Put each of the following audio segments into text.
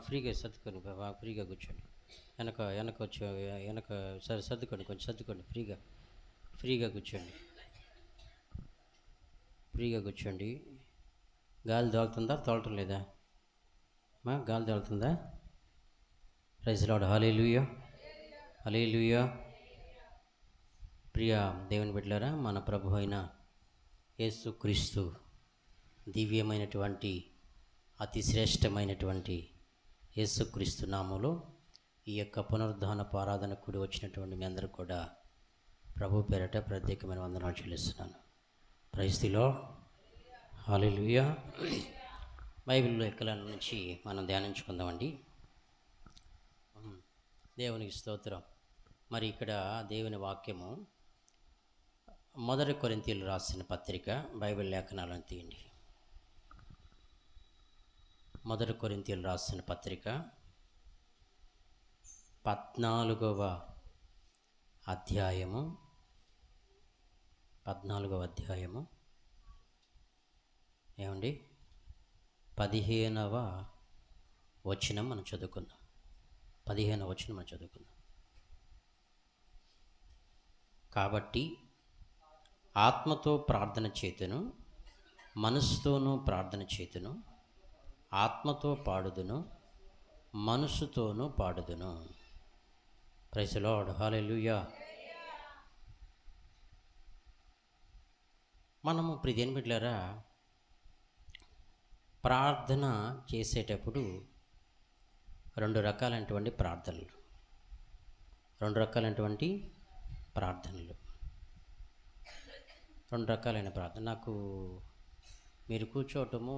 ఫ్రీగా సర్దుకొని బాగా ఫ్రీగా కూర్చోండి. వెనక వెనక వచ్చి వెనక సర్దుకోండి, కొంచెం సర్దుకోండి. ఫ్రీగా కూర్చోండి. ఫ్రీగా కూర్చోండి. గాలి తోలుతుందా, తోలటం లేదా? గాలి తోలుతుందా? Praise Lord. హల్లెలూయా, హల్లెలూయా. ప్రియ దేవుని బిడ్డలారా, మన ప్రభు అయిన యేసుక్రీస్తు దివ్యమైనటువంటి అతి శ్రేష్టమైనటువంటి యేసుక్రీస్తు నామములో ఈ యొక్క పునరుద్ధానపు ఆరాధన కూడి వచ్చినటువంటి మీ అందరూ కూడా ప్రభు పేరట ప్రత్యేకమైన వందనాలు చెల్లిస్తున్నాను. Praise the Lord. హల్లెలూయా. బైబిల్లో ఎక్కల నుంచి మనం ధ్యానించుకుందామండి. దేవునికి స్తోత్రం. మరి ఇక్కడ దేవుని వాక్యము 1 కొరింథీయులు రాసిన పత్రిక బైబిల్ లేఖనాలను తీయండి. 1 కొరింథీయులు రాసిన పత్రిక 14వ అధ్యాయము ఏమండి 15వ వచనం మనం చదువుకుందాం. 15వ వచనం మనం చదువుకుందాం. కాబట్టి ఆత్మతో ప్రార్థన చేతును, మనసుతోనూ ప్రార్థన చేతును, ఆత్మతో పాడుదును, మనసుతోనూ పాడుదును. Praise the Lord. హల్లెలూయా. మనము ప్రియదేని బిడ్డలారా, ప్రార్థన చేసేటప్పుడు రెండు రకాలైనటువంటి ప్రార్థన. నాకు మీరు కూర్చోవటము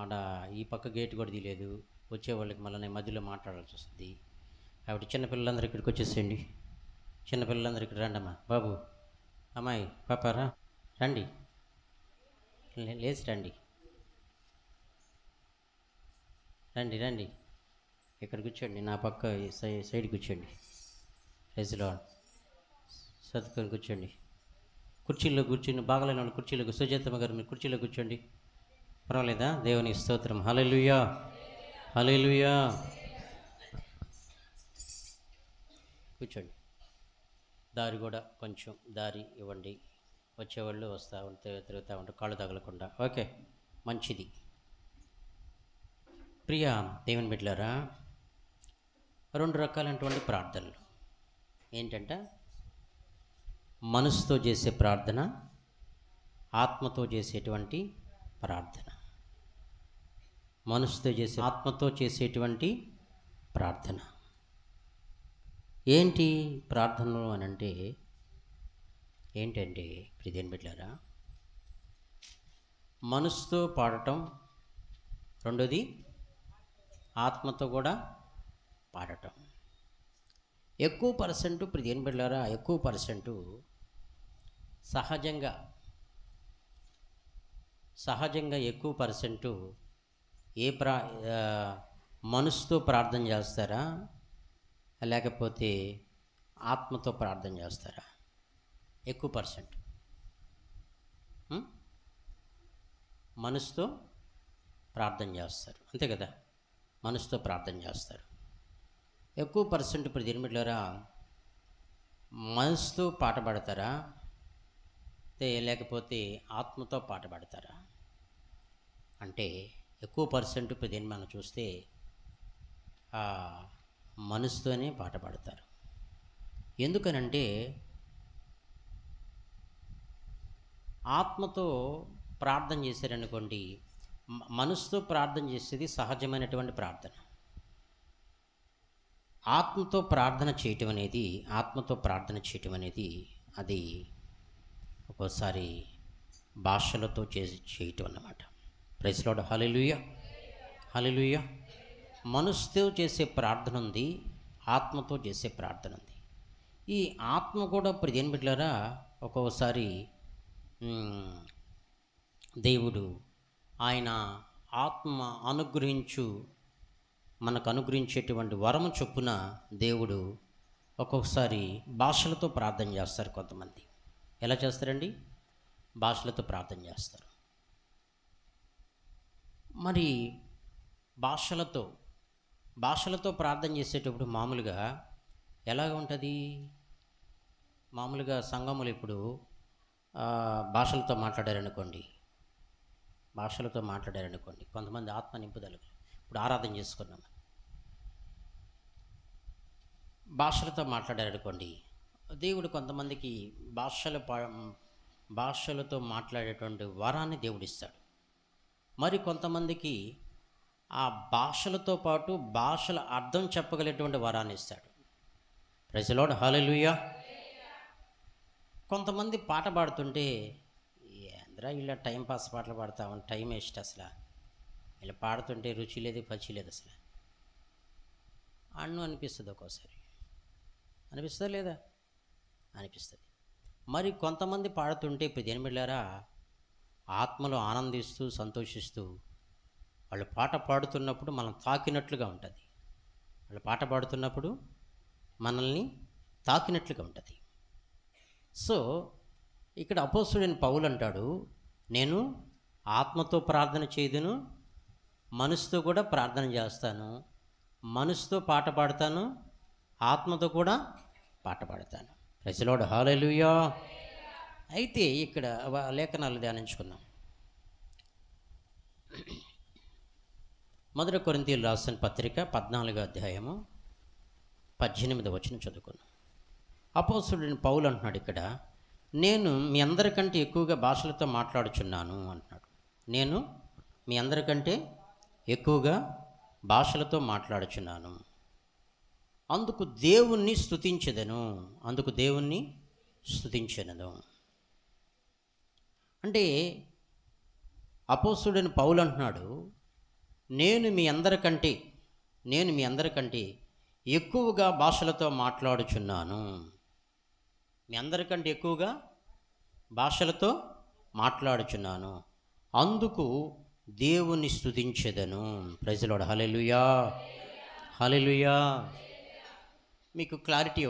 ఆడ ఈ పక్క గేట్ కూడా తీయలేదు. వచ్చేవాళ్ళకి మళ్ళీ నేను మధ్యలో మాట్లాడాల్సి వస్తుంది. కాబట్టి చిన్నపిల్లలందరూ ఇక్కడికి వచ్చేసేయండి. చిన్నపిల్లలందరూ ఇక్కడ రండి. అమ్మా, బాబు, అమ్మాయి, పాపారా, రండి, లేచి రండి. ఇక్కడ కూర్చోండి, నా పక్క సైడ్ కూర్చోండి. Praise Lord. సర్దుకొని కూర్చోండి. కుర్చీల్లో కూర్చొని బాగలేని వాళ్ళు కుర్చీలో, సుజాతమ్మ గారు మీరు కుర్చీలో కూర్చోండి, పర్వాలేదా? దేవుని స్తోత్రం. హల్లెలూయా, హల్లెలూయా. కూర్చోండి. దారి కూడా కొంచెం దారి ఇవ్వండి. వచ్చేవాళ్ళు వస్తూ ఉంటే తిరుగుతూ ఉంటారు, కాళ్ళు తగలకుండా. ఓకే, మంచిది. ప్రియ దేవుని బిడ్డలారా, రెండు రకాలైనటువంటి ప్రార్థనలు ఏంటంటే మనసుతో చేసే ప్రార్థన, ఆత్మతో చేసేటువంటి ప్రార్థన. ఆత్మతో చేసేటువంటి ప్రార్థన ఏంటి? ప్రార్థనలు అని అంటే ఏంటంటే ప్రియదేని బిడ్డలారా, మనసుతో పాడటం, రెండోది ఆత్మతో కూడా పాడటం. ఎక్కువ పర్సెంట్ సహజంగా ఎక్కువ పర్సెంటు మనసుతో ప్రార్థన చేస్తారా, లేకపోతే ఆత్మతో ప్రార్థన చేస్తారా? ఎక్కువ పర్సెంట్ మనసుతో ప్రార్థన చేస్తారు, అంతే కదా? మనసుతో ప్రార్థన చేస్తారు. ఎక్కువ పర్సెంట్ ఇప్పుడు దినమిట్లరా మనసుతో పాట పాడతారా, లేకపోతే ఆత్మతో పాట పాడతారా? అంటే ఎక్కువ పర్సెంట్ ఇప్పుడు దీన్ని మనం చూస్తే మనసుతోనే పాట పాడతారు. ఎందుకనంటే ఆత్మతో ప్రార్థన చేశారనుకోండి, మనసుతో ప్రార్థన చేసేది సహజమైనటువంటి ప్రార్థన. ఆత్మతో ప్రార్థన చేయటం అనేది అది ఒక్కోసారి భాషలతో చేయటం అన్నమాట. Praise Lord. Hallelujah, hallelujah. మనసుతో చేసే ప్రార్థన ఉంది, ఆత్మతో చేసే ప్రార్థన ఉంది. ఈ ఆత్మ కూడా ఇప్పుడు దేని బిడ్డలారా, ఒక్కొక్కసారి దేవుడు ఆయన ఆత్మ మనకు అనుగ్రహించేటువంటి వరము చొప్పున దేవుడు ఒక్కొక్కసారి భాషలతో ప్రార్థన చేస్తారు. కొంతమంది ఎలా చేస్తారండి? భాషలతో ప్రార్థన చేస్తారు. మరి భాషలతో భాషలతో ప్రార్థన చేసేటప్పుడు మామూలుగా ఎలాగ ఉంటుంది? మామూలుగా సంఘములు ఇప్పుడు భాషలతో మాట్లాడారనుకోండి, కొంతమంది ఆత్మ నింపుదలకు ఇప్పుడు ఆరాధన చేసుకున్నాం, భాషలతో మాట్లాడారనుకోండి, దేవుడు కొంతమందికి భాషలతో మాట్లాడేటువంటి వరాన్ని దేవుడిస్తాడు. మరి కొంతమందికి ఆ భాషలతో పాటు భాషల అర్థం చెప్పగలిగేటువంటి వరాన్ని ఇస్తాడు. ప్రైజ్ ది లార్డ్, హల్లెలూయా. కొంతమంది పాట పాడుతుంటే ఏంద్రా ఇలా టైంపాస్ పాటలు పాడతామని, టైం వేస్ట్ అసలు, ఇలా పాడుతుంటే రుచి లేదు పచ్చి లేదు అసలు అనిపిస్తుంది. ఒక్కోసారి అనిపిస్తుందా లేదా? అనిపిస్తుంది. మరి కొంతమంది పాడుతుంటే ఇప్పుడు దేనిమిళ్ళారా ఆత్మలో ఆనందిస్తూ సంతోషిస్తూ వాళ్ళు పాట పాడుతున్నప్పుడు మనం తాకినట్లుగా ఉంటుంది. వాళ్ళు పాట పాడుతున్నప్పుడు మనల్ని తాకినట్లుగా ఉంటుంది. సో ఇక్కడ అపోస్తలుడైన పౌలు అంటాడు, నేను ఆత్మతో ప్రార్థన చేయదును, మనసుతో కూడా ప్రార్థన చేస్తాను, మనసుతో పాట పాడతాను, ఆత్మతో కూడా పాట పాడతాను. ప్రైజ్ ది లార్డ్, హల్లెలూయా. అయితే ఇక్కడ లేఖనాలు ధ్యానించుకుందాం. 1 కొరింథీయులకు రాసిన పత్రిక 14వ అధ్యాయము 18వ వచనం చదువుకున్నాం. అపోస్తలుడైన పౌలు అంటున్నాడు ఇక్కడ, నేను మీ అందరికంటే ఎక్కువగా భాషలతో మాట్లాడుచున్నాను అంటున్నాడు. నేను మీ అందరికంటే ఎక్కువగా భాషలతో మాట్లాడుచున్నాను, అందుకు దేవుణ్ణి స్తుతించెదను. అంటే అపోస్తలుడైన పౌలు అంటున్నాడు, నేను మీ అందరికంటే ఎక్కువగా భాషలతో మాట్లాడుచున్నాను, మీ అందరికంటే ఎక్కువగా భాషలతో మాట్లాడుచున్నాను, అందుకు దేవుని స్తుతించెదను. ప్రైజ్ ది లార్డ్, హల్లెలూయా, హల్లెలూయా. మీకు క్లారిటీ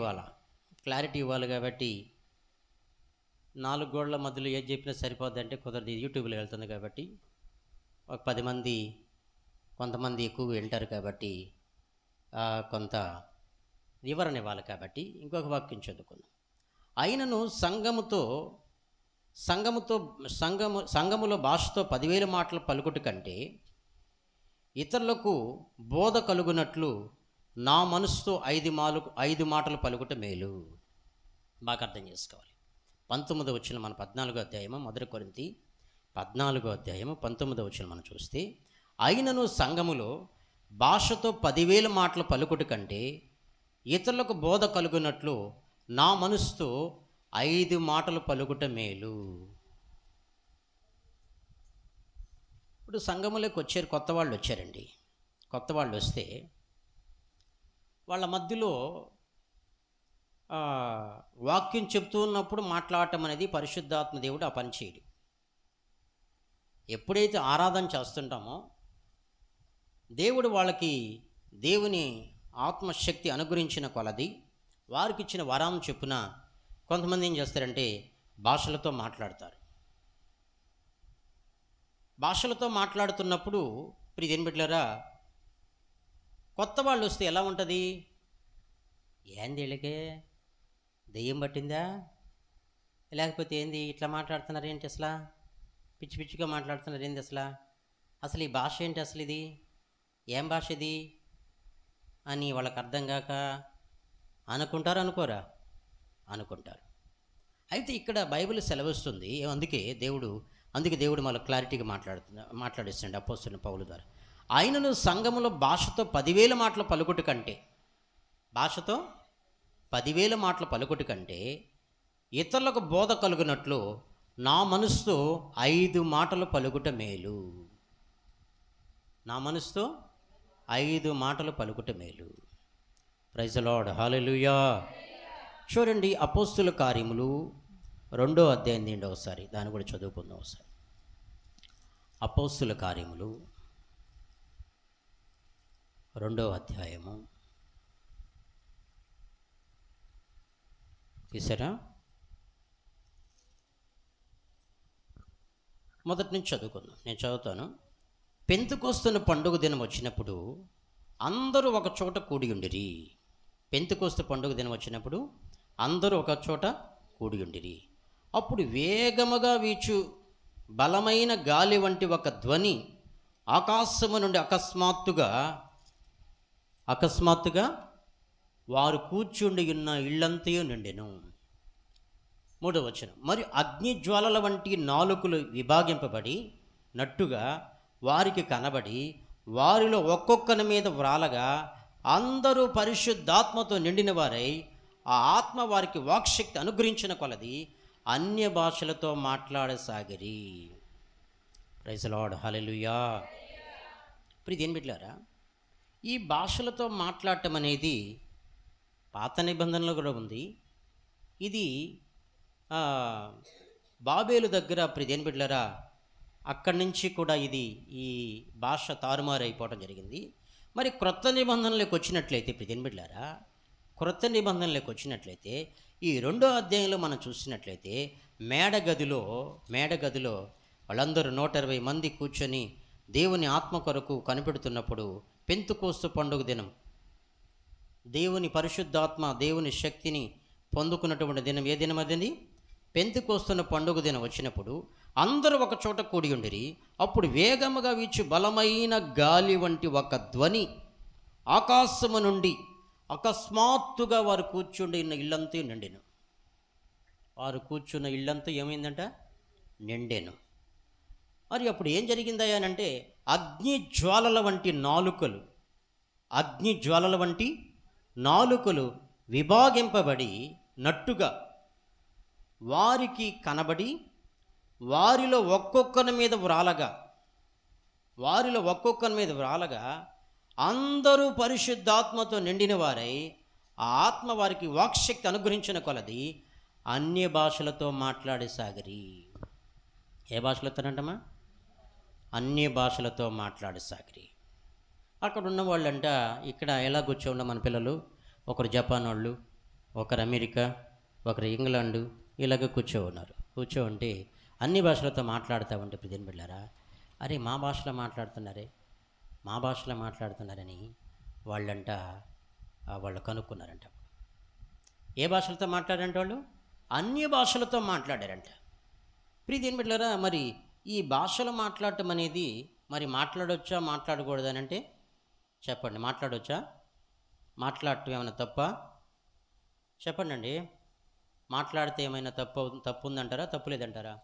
ఇవ్వాలి కాబట్టి 4 గోడల మధ్యలో ఏది చెప్పినా సరిపోద్ది అంటే కుదరదు. యూట్యూబ్లో వెళ్తుంది కాబట్టి ఒక 10 మంది కొంతమంది ఎక్కువ వింటారు కాబట్టి కొంత వివరణ ఇవ్వాలి కాబట్టి ఇంకొక వాక్యం చదువుకుందాం. అయినను సంఘములో భాషతో 10,000 మాటలు పలుకుట కంటే ఇతరులకు బోధ కలుగునట్లు నా మనసుతో 5 మాటలు పలుకుట మేలు. బాగా అర్థం చేసుకోవాలి. 19వ వచనం మన 14వ అధ్యాయము 1 కొరింథీ 14వ అధ్యాయము 19వ వచనం మనం చూస్తే, అయినను సంఘములో భాషతో 10,000 మాటలు పలుకుట కంటే ఇతరులకు బోధ కలుగునట్లు నా మనసుతో 5 మాటలు పలుకుట మేలు. ఇప్పుడు సంఘములోకి వచ్చారు, కొత్త వాళ్ళు వచ్చారండి. కొత్త వాళ్ళు వస్తే వాళ్ళ మధ్యలో వాక్యం చెప్తూ ఉన్నప్పుడు మాట్లాడటం అనేది పరిశుద్ధాత్మ దేవుడు ఆ పని చేయడు. ఎప్పుడైతే ఆరాధన చేస్తుంటామో దేవుడు వాళ్ళకి దేవుని ఆత్మశక్తి అనుగ్రహించిన కొలది వారికి ఇచ్చిన వరం చొప్పున కొంతమంది ఏం చేస్తారంటే భాషలతో మాట్లాడతారు. భాషలతో మాట్లాడుతున్నప్పుడు ప్రియదేని బిడ్డలారా, కొత్త వాళ్ళు వస్తే ఎలా ఉంటుంది? ఏంది వీళ్ళకే దెయ్యం పట్టిందా, లేకపోతే ఏంది ఇట్లా మాట్లాడుతున్నారు ఏంటి, అసలు పిచ్చి పిచ్చిగా మాట్లాడుతున్నారు ఏంది, అసలు ఈ భాష ఏంటి, అసలు ఇది ఏం భాష ఇది అని వాళ్ళకి అర్థం కాక అనుకుంటారు. అయితే ఇక్కడ బైబిల్ సెలవిస్తుంది, అందుకే దేవుడు మళ్ళీ క్లారిటీగా మాట్లాడిస్తుండే అపోస్తలుడైన పౌలు ద్వారా. ఆయనను సంఘములో భాషతో 10,000 మాటలు పలుకుట కంటే, భాషతో 10,000 మాటలు పలుకుట కంటే ఇతరులకు బోధ కలుగునట్లు నా మనసుతో 5 మాటలు పలుకుట మేలు. నా మనసుతో 5 మాటలు పలుకుట మేలు. ప్రైజ్ ది లార్డ్, హల్లెలూయా. చూడండి, అపోస్తుల కార్యములు 2వ అధ్యాయం తీయండి ఒకసారి, దాన్ని కూడా చదువుకుందాం ఒకసారి. అపోస్తుల కార్యములు 2వ అధ్యాయము తీసారా? మొదటి నుంచి చదువుకుందాం, నేను చదువుతాను. పెంతెకొస్తు పండుగ దినం వచ్చినప్పుడు అందరూ ఒక చోట కూడి ఉండిరి. పెంతెకొస్తు పండుగ దినం వచ్చినప్పుడు అందరూ ఒక చోట కూడి ఉండిరి. అప్పుడు వేగముగా వీచు బలమైన గాలి వంటి ఒక ధ్వని ఆకాశము నుండి అకస్మాత్తుగా వారు కూర్చుండి ఉన్న ఇల్లంతయు నిండెను. 3వ వచనం, మరియు అగ్నిజ్వాలల వంటి నాలుకలు విభాగింపబడి నట్టుగా వారికి కనబడి వారిలో ఒక్కొక్కని మీద వ్రాలగా అందరూ పరిశుద్ధాత్మతో నిండిన వారై ఆ ఆత్మ వారికి వాక్శక్తి అనుగ్రహించిన కొలది అన్య భాషలతో మాట్లాడసాగిరి. ప్రైజ్ ది లార్డ్, హల్లెలూయా. ప్రియదేని బిడ్డలారా, ఈ భాషలతో మాట్లాడటం అనేది పాత నిబంధనలో కూడా ఉంది. ఇది బాబేలు దగ్గర ప్రియదేని బిడ్డలారా అక్కడి నుంచి కూడా ఈ భాష తారుమారైపోవడం జరిగింది. మరి క్రొత్త నిబంధనలోకి వచ్చినట్లయితే ప్రియదేని బిడ్డలారా, క్రొత్త నిబంధనలోకి వచ్చినట్లయితే ఈ 2వ అధ్యాయంలో మనం చూసినట్లయితే మేడగదిలో వాళ్ళందరూ 120 మంది కూర్చొని దేవుని ఆత్మ కొరకు కనిపెడుతున్నప్పుడు పెంతెకొస్తు పండుగ దినం, దేవుని పరిశుద్ధాత్మ దేవుని శక్తిని పొందుకున్నటువంటి దినం. ఏ దినం అదండి? పెంతెకొస్తు పండుగ దినం వచ్చినప్పుడు అందరూ ఒక చోట కూడి ఉండిరి. అప్పుడు వేగముగా వీచు బలమైన గాలి వంటి ఒక ధ్వని ఆకాశము నుండి అకస్మాత్తుగా వారు కూర్చుండి ఉన్న ఇల్లంతా నిండెను. వారు కూర్చున్న ఇల్లంతా ఏమైందంట? నిండెను. మరి అప్పుడు ఏం జరిగిందయ్యా అంటే అగ్నిజ్వాలల వంటి నాలుకలు విభాగింపబడి నట్టుగా వారికి కనబడి వారిలో ఒక్కొక్కని మీద వ్రాలగా అందరూ పరిశుద్ధాత్మతో నిండిన వారై ఆ ఆత్మ వారికి వాక్శక్తి అనుగ్రహించిన కొలది అన్య భాషలతో మాట్లాడసాగిరి. ఏ భాషలతోనంటమ్మా? అన్య భాషలతో మాట్లాడసాగిరి. అక్కడ ఉన్న వాళ్ళంట ఇక్కడ ఎలా కూర్చోండి మన పిల్లలు, ఒకరు జపాన్ వాళ్ళు, ఒకరు అమెరికా, ఒకరు ఇంగ్లాండు, ఇలాగ కూర్చో ఉంటే అన్ని భాషలతో మాట్లాడుతూ ఉంటే ప్రియదేని బిడ్డలారా, అరే మా భాషలో మాట్లాడుతున్నారని వాళ్ళు కనుక్కున్నారంట. ఏ భాషలతో మాట్లాడారంట? వాళ్ళు అన్య భాషలతో మాట్లాడారంట. ప్రియదేని బిడ్డలారా, మరి ఈ భాషలు మాట్లాడటం అనేది మరి మాట్లాడొచ్చా మాట్లాడకూడదని అంటే చెప్పండి. మాట్లాడొచ్చా? మాట్లాడటం ఏమైనా తప్ప? చెప్పండి అండి. మాట్లాడితే ఏమైనా తప్పు ఉందంటారా? తప్పు లేదంటారా?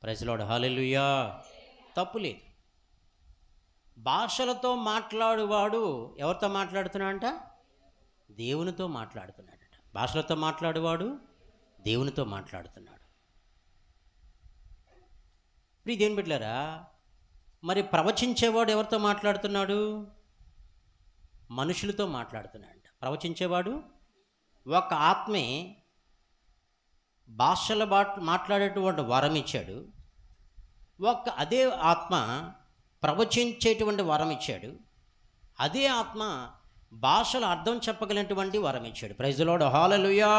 ప్రైజ్ ది లార్డ్, హల్లెలూయా. తప్పు లేదు. భాషలతో మాట్లాడువాడు ఎవరితో మాట్లాడుతున్నాడంట? దేవునితో మాట్లాడుతున్నాడట. భాషలతో మాట్లాడువాడు దేవునితో మాట్లాడుతున్నాడు. ప్రియదేని బిడ్డలారా, మరి ప్రవచించేవాడు ఎవరితో మాట్లాడుతున్నాడు? మనుషులతో మాట్లాడుతున్నాడంట. ప్రవచించేవాడు ఒక ఆత్మే భాషల మాట్లాడేటువంటి వరం ఇచ్చాడు. అదే ఆత్మ ప్రవచించేటువంటి వరం ఇచ్చాడు. అదే ఆత్మ భాషల అర్థం చెప్పగలిగినటువంటి వరం ఇచ్చాడు. ప్రైజ్ ది లార్డ్, హల్లెలూయా,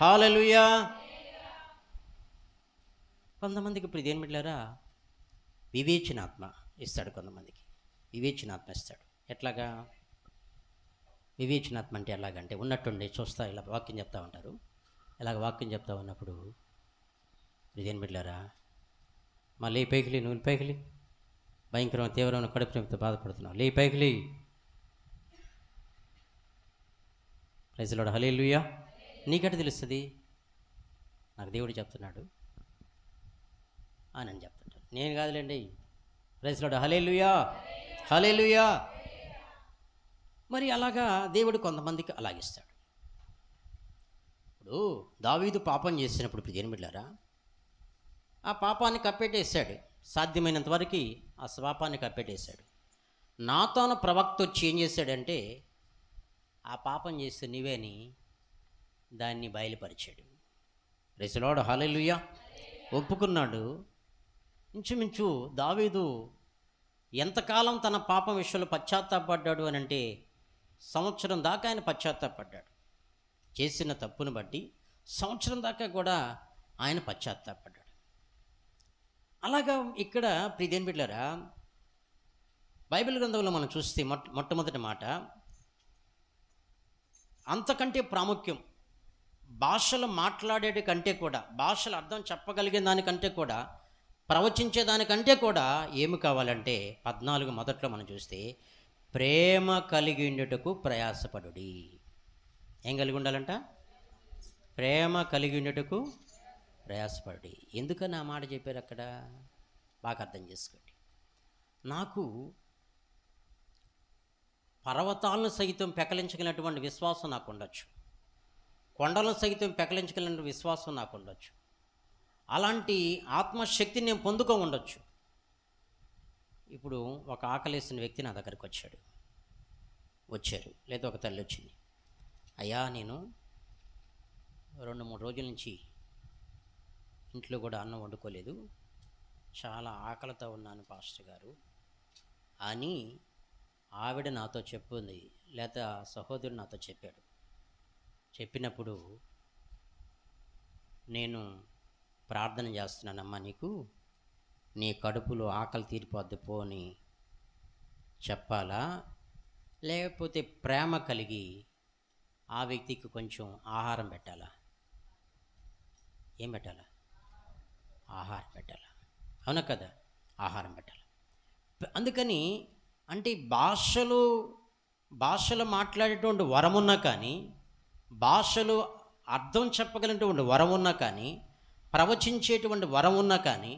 హల్లెలూయా. కొంతమందికి ప్రియదేని బిడ్డలారా వివేచనాత్మ ఇస్తాడు. కొంతమందికి వివేచనాత్మ ఇస్తాడు. ఎట్లాగా? వివేచనాత్మ అంటే ఎలాగంటే ఉన్నట్టుండి చూస్తా ఇలా వాక్యం చెప్తా ఉంటారు. ఇలాగ వాక్యం చెప్తా ఉన్నప్పుడు ప్రియదేని బిడ్డలారా, మళ్ళీ పైకిలి, నువ్వు పైకిలి, భయంకరమైన తీవ్రమైన కడుపు నొప్పితో బాధపడుతున్నావు, లే పైకిలి. ప్రైజ్ ది లార్డ్, హల్లెలూయా. నీకట తెలుస్తుంది? నాకు దేవుడు చెప్తున్నాడు అని చెప్తుంటారు. నేను కాదులేండి. Praise the Lord, hallelujah, hallelujah. మరి అలాగా దేవుడు కొంతమందికి అలాగిస్తాడు. ఇప్పుడు దావీదు పాపం చేసినప్పుడు ప్రియదేని బిడ్డలారా ఆ పాపాన్ని కప్పెట్టేశాడు. సాధ్యమైనంత వరకు ఆ పాపాన్ని కప్పెట్టేశాడు. నాతాను ప్రవక్త వచ్చి ఏం చేశాడంటే ఆ పాపం చేస్తే నీవేని దాన్ని బయలుపరిచాడు. ప్రైజ్ ది లార్డ్, హల్లెలూయా. ఒప్పుకున్నాడు. ఇంచుమించు దావీదు ఎంతకాలం తన పాపం విషయంలో పశ్చాత్తాపడ్డాడు అని అంటే సంవత్సరం దాకా ఆయన పశ్చాత్తాపడ్డాడు. చేసిన తప్పును బట్టి సంవత్సరం దాకా కూడా ఆయన పశ్చాత్తాపడ్డాడు. అలాగా ఇక్కడ ప్రియదేని బిడ్డలారా బైబిల్ గ్రంథంలో మనం చూస్తే మొట్టమొదటి మాట, అంతకంటే ప్రాముఖ్యం, భాషలు మాట్లాడేటి కంటే కూడా, భాషల అర్థం చెప్పగలిగే దానికంటే కూడా, ప్రవచించే దానికంటే కూడా ఏమి కావాలంటే 14 మొదట్లో మనం చూస్తే ప్రేమ కలిగి ఉండుటకు ప్రయాసపడుడి. ఏం కలిగి ఉండాలంట? ప్రేమ కలిగి ఉండుటకు ప్రయాసపడుడి. ఎందుకని ఆ మాట చెప్పారు అక్కడ? బాగా అర్థం చేసుకోండి. నాకు పర్వతాలను సైతం పెకలించగలిగినటువంటి విశ్వాసం నాకు ఉండొచ్చు, కొండలను సైతం పెకలించగలిగిన విశ్వాసం నాకు ఉండొచ్చు, అలాంటి ఆత్మశక్తిని నేను పొందుకో ఉండొచ్చు. ఇప్పుడు ఒక ఆకలేసిన వ్యక్తి నా దగ్గరికి వచ్చారు, లేదా ఒక తల్లి వచ్చింది, అయ్యా నేను 2-3 రోజుల నుంచి ఇంట్లో కూడా అన్నం వండుకోలేదు, చాలా ఆకలితో ఉన్నాను పాస్టర్ గారు అని ఆవిడ నాతో చెప్పింది, లేదా సహోదరుడు నాతో చెప్పాడు. చెప్పినప్పుడు నేను ప్రార్థన చేస్తున్నానమ్మా, నీకు నీ కడుపులో ఆకలి తీరిపోద్ది పో అని చెప్పాలా, లేకపోతే ప్రేమ కలిగి ఆ వ్యక్తికి కొంచెం ఆహారం పెట్టాలా? ఏం పెట్టాలా? ఆహారం పెట్టాలా, అవునా కదా? ఆహారం పెట్టాలి. అందుకని అంటే భాషలు మాట్లాడేటువంటి వరం ఉన్నా కానీ, భాషలు అర్థం చెప్పగలిగినటువంటి వరం ఉన్నా కానీ, ప్రవచించేటువంటి వరం ఉన్నా కానీ,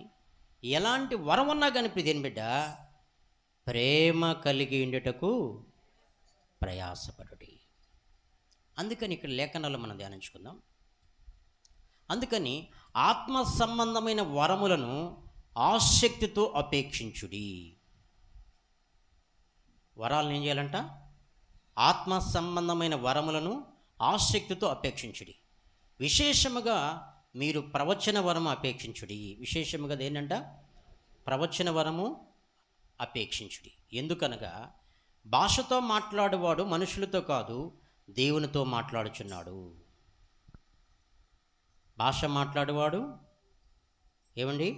ఎలాంటి వరం ఉన్నా కానీ ప్రియమైన బిడ్డ, ప్రేమ కలిగి ఉండుటకు ప్రయాసపడుడి. అందుకని ఇక్కడ లేఖనాలు మనం ధ్యానించుకుందాం. అందుకని ఆత్మ సంబంధమైన వరములను ఆసక్తితో అపేక్షించుడి. వరాలను ఏం చేయాలంట? ఆత్మ సంబంధమైన వరములను ఆసక్తితో అపేక్షించుడి. విశేషముగా మీరు ప్రవచన వరము అపేక్షించుడి. విశేషముగా ఏంటంట? ప్రవచన వరము అపేక్షించుడి. ఎందుకనగా భాషతో మాట్లాడేవాడు మనుషులతో కాదు, దేవునితో మాట్లాడుచున్నాడు. భాష మాట్లాడేవాడు ఏమండి?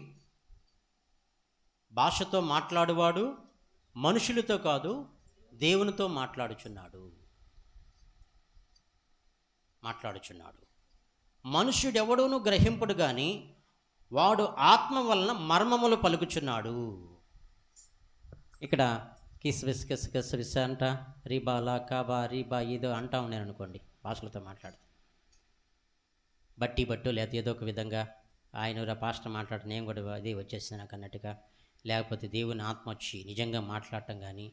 భాషతో మాట్లాడేవాడు మనుషులతో కాదు, దేవునితో మాట్లాడుచున్నాడు. మనుష్యుడెవడూను గ్రహింపుడు కానీ వాడు ఆత్మ వలన మర్మములు పలుకుచున్నాడు. ఇక్కడ కిస్విస్ కిస్ అంట, రీబా లా కాబా రీబా ఏదో అంటా ఉన్నాను అనుకోండి, భాషలతో మాట్లాడుతూ బట్టు లేకపోతే ఏదో ఒక విధంగా ఆయన పాస్టర్ మాట్లాడుతూ నేను కూడా అదే వచ్చేసింది నాకు అన్నట్టుగా, లేకపోతే దేవుని ఆత్మ వచ్చి నిజంగా మాట్లాడటం కానీ,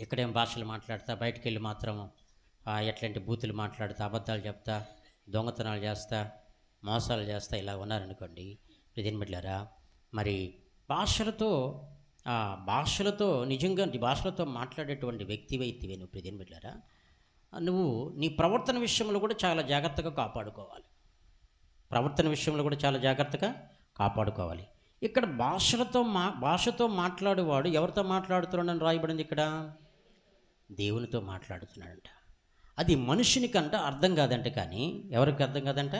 ఎక్కడేం భాషలు మాట్లాడతా బయటికి వెళ్ళి మాత్రం ఎట్లాంటి బూతులు మాట్లాడుతా, అబద్ధాలు చెప్తా, దొంగతనాలు చేస్తా, మోసాలు చేస్తా, ఇలా ఉన్నారనుకోండి ప్రియమిత్రులారా, మరి భాషలతో నిజంగా భాషలతో మాట్లాడేటువంటి వ్యక్తివైతివే నువ్వు ప్రియమిత్రులారా, నువ్వు నీ ప్రవర్తన విషయంలో కూడా చాలా జాగ్రత్తగా కాపాడుకోవాలి. ఇక్కడ భాషతో మాట్లాడేవాడు ఎవరితో మాట్లాడుతున్నాడని రాయబడింది ఇక్కడ? దేవునితో మాట్లాడుతున్నాడంట. అది మనుషునికంట అర్థం కాదంట, కానీ ఎవరికి అర్థం కాదంట?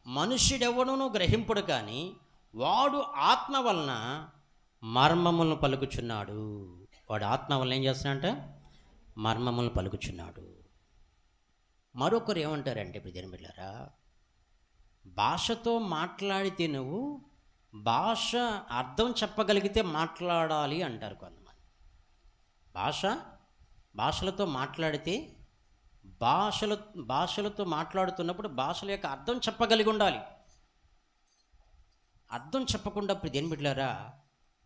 మనుష్యుడెవడూను గ్రహింపుడు కానీ వాడు ఆత్మ వలన మర్మములను పలుకుచున్నాడు. వాడు ఆత్మ వలన ఏం చేస్తున్నాడంట? మర్మములను పలుకుచున్నాడు. మరొకరు ఏమంటారంటే ప్రియమిత్రులారా, భాషతో మాట్లాడితే నువ్వు భాష అర్థం చెప్పగలిగితే మాట్లాడాలి అంటారు కొంతమంది. భాషలతో మాట్లాడితే భాషలతో మాట్లాడుతున్నప్పుడు భాషల యొక్క అర్థం చెప్పగలిగి ఉండాలి. అర్థం చెప్పకుండా ప్రియమిత్రులారా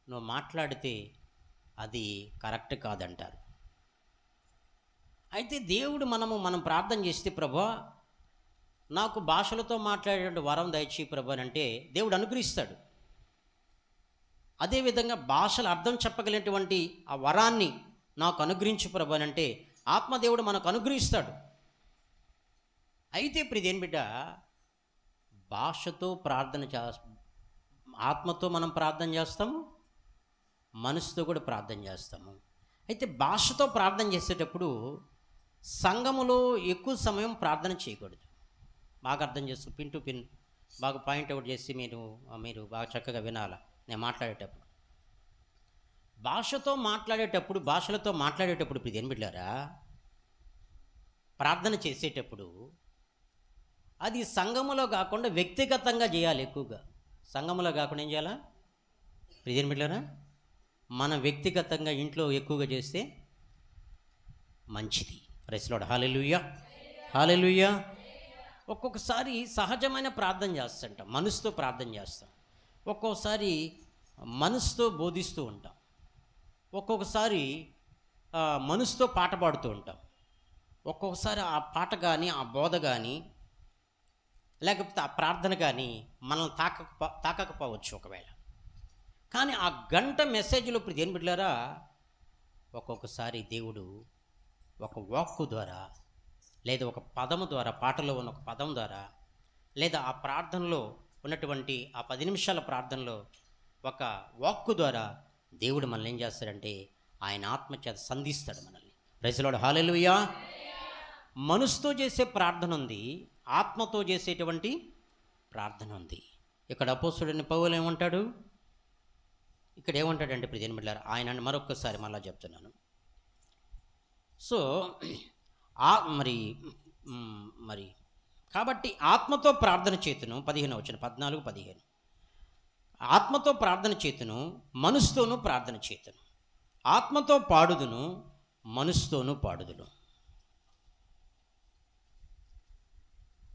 నువ్వు మాట్లాడితే అది కరెక్ట్ కాదంటారు. అయితే దేవుడు మనం ప్రార్థన చేస్తే, ప్రభువా నాకు భాషలతో మాట్లాడేటువంటి వరం దయచేయి ప్రభు అని అంటే దేవుడు అనుగ్రహిస్తాడు. అదేవిధంగా భాషల అర్థం చెప్పగలిగినటువంటి ఆ వరాన్ని నాకు అనుగ్రహించు ప్రభు అని అంటే ఆత్మదేవుడు మనకు అనుగ్రహిస్తాడు. అయితే ప్రియదేని బిడ్డ, భాషతో ఆత్మతో మనం ప్రార్థన చేస్తాము, మనసుతో కూడా ప్రార్థన చేస్తాము. అయితే భాషతో ప్రార్థన చేసేటప్పుడు సంఘములో ఎక్కువ సమయం ప్రార్థన చేయకూడదు. బాగా అర్థం చేస్తూ పిన్ టు పిన్ బాగా పాయింట్ అవుట్ చేసి మీరు బాగా చక్కగా వినాలా నేను మాట్లాడేటప్పుడు. భాషలతో మాట్లాడేటప్పుడు ఇప్పుడు ఏం బిడ్డారా, ప్రార్థన చేసేటప్పుడు అది సంఘములో కాకుండా వ్యక్తిగతంగా చేయాలి. ఎక్కువగా సంఘములో కాకుండా ఏం చేయాలా ప్రియన్ బిడ్డారా, మనం వ్యక్తిగతంగా ఇంట్లో ఎక్కువగా చేస్తే మంచిది. Praise Lord. Hallelujah, hallelujah. ఒక్కొక్కసారి సహజమైన ప్రార్థన చేస్తుంటాం, మనసుతో ప్రార్థన చేస్తాం. ఒక్కొక్కసారి మనసుతో బోధిస్తూ ఉంటాం. ఒక్కొక్కసారి మనసుతో పాట పాడుతూ ఉంటాం. ఒక్కొక్కసారి ఆ పాట కానీ, ఆ బోధ కానీ, లేకపోతే ఆ ప్రార్థన కానీ మనల్ని తాకకపోవచ్చు ఒకవేళ. కానీ ఆ గంట మెసేజ్లో ఇప్పుడు ఏం బిడ్డారా, ఒక్కొక్కసారి దేవుడు ఒక వాక్కు ద్వారా, లేదా ఒక పదము ద్వారా, పాటలో ఉన్న ఒక పదం ద్వారా, లేదా ఆ ప్రార్థనలో ఉన్నటువంటి ఆ 10 నిమిషాల ప్రార్థనలో ఒక వాక్కు ద్వారా దేవుడు మనల్ని ఏం చేస్తాడంటే ఆయన ఆత్మచేత సంధిస్తాడు మనల్ని. Praise Lord. హల్లెలూయా. మనసుతో చేసే ప్రార్థన ఉంది, ఆత్మతో చేసేటువంటి ప్రార్థన ఉంది. ఇక్కడ అపోస్తలుడైన పౌలు ఏమంటాడు, ఇక్కడ ఏమంటాడంటే ప్రియమైన బిడ్డలారా, ఆయన మరొక్కసారి మళ్ళా చెప్తున్నాను. సో మరి కాబట్టి ఆత్మతో ప్రార్థన చేతును, 15 వచనం 14, 15, ఆత్మతో ప్రార్థన చేతును, మనసుతోనూ ప్రార్థన చేతును, ఆత్మతో పాడుదును, మనసుతోనూ పాడుదును.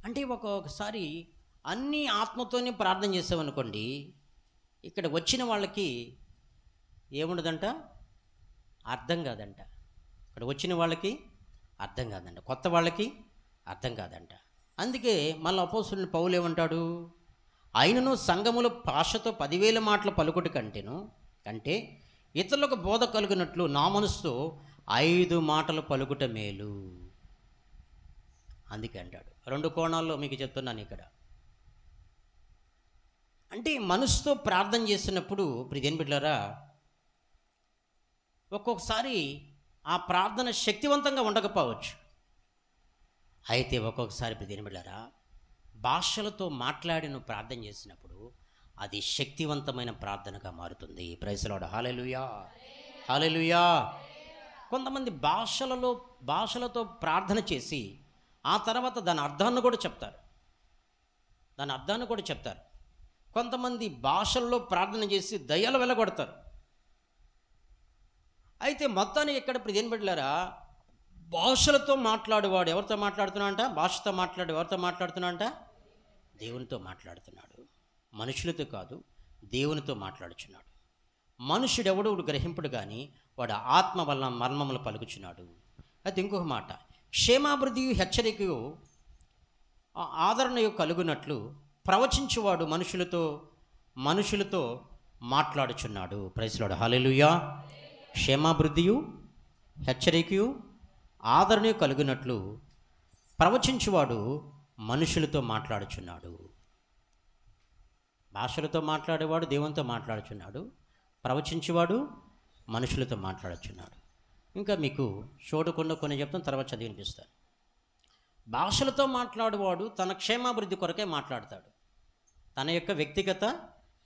అంటే ఒక్కొక్కసారి అన్నీ ఆత్మతోనే ప్రార్థన చేసామనుకోండి, ఇక్కడ వచ్చిన వాళ్ళకి ఏముండదంట, అర్థం కాదంట. ఇక్కడ వచ్చిన వాళ్ళకి అర్థం కాదంట, కొత్త వాళ్ళకి అర్థం కాదంట. అందుకే మళ్ళీ అపోస్తలుడైన పౌలు ఏమంటాడు, ఆయనను సంఘములో భాషతో 10,000 మాటలు పలుకుటి కంటే ఇతరులకు బోధ కలుగునట్లు నా మనసుతో 5 మాటలు పలుకుట మేలు. అందుకే అంటాడు. 2 కోణాల్లో మీకు చెప్తున్నాను ఇక్కడ. అంటే మనసుతో ప్రార్థన చేసినప్పుడు ప్రియమైన బిడ్డలారా, ఒక్కొక్కసారి ఆ ప్రార్థన శక్తివంతంగా ఉండకపోవచ్చు. అయితే ఒక్కొక్కసారి ప్రియమైన బిడ్డలారా, భాషలతో మాట్లాడిన ప్రార్థన చేసినప్పుడు అది శక్తివంతమైన ప్రార్థనగా మారుతుంది. Praise Lord. Hallelujah, hallelujah. కొంతమంది భాషలతో ప్రార్థన చేసి ఆ తర్వాత దాని అర్థాన్ని కూడా చెప్తారు. కొంతమంది భాషల్లో ప్రార్థన చేసి దయ్యాలు వెళ్ళగొడతారు. అయితే మొత్తాన్ని ఎక్కడ ప్రియమైన బిడ్డలారా, భాషలతో మాట్లాడేవాడు ఎవరితో మాట్లాడుతున్నాడంట, భాషతో మాట్లాడు ఎవరితో మాట్లాడుతున్నాడంట, దేవునితో మాట్లాడుతున్నాడు. మనుషులతో కాదు, దేవునితో మాట్లాడుచున్నాడు. మనుషుడెవడు గ్రహింపుడు కానీ వాడు ఆత్మ వలన మర్మములు పలుకుచున్నాడు. అయితే ఇంకొక మాట, క్షేమాభివృద్ధియు హెచ్చరికయు ఆదరణయు కలుగునట్లు ప్రవచించువాడు మనుషులతో మాట్లాడుచున్నాడు. Praise Lord. హల్లెలూయా. క్షేమాభివృద్ధియు హెచ్చరికయు ఆదరణయు కలుగునట్లు ప్రవచించువాడు మనుషులతో మాట్లాడుచున్నాడు. భాషలతో మాట్లాడేవాడు దేవునితో మాట్లాడుచున్నాడు, ప్రవచించేవాడు మనుషులతో మాట్లాడుచున్నాడు. ఇంకా మీకు చూడకుండా కొన్ని చెప్తాను, తర్వాత చదివినిపిస్తాను. భాషలతో మాట్లాడేవాడు తన క్షేమాభివృద్ధి కొరకై మాట్లాడతాడు, తన యొక్క వ్యక్తిగత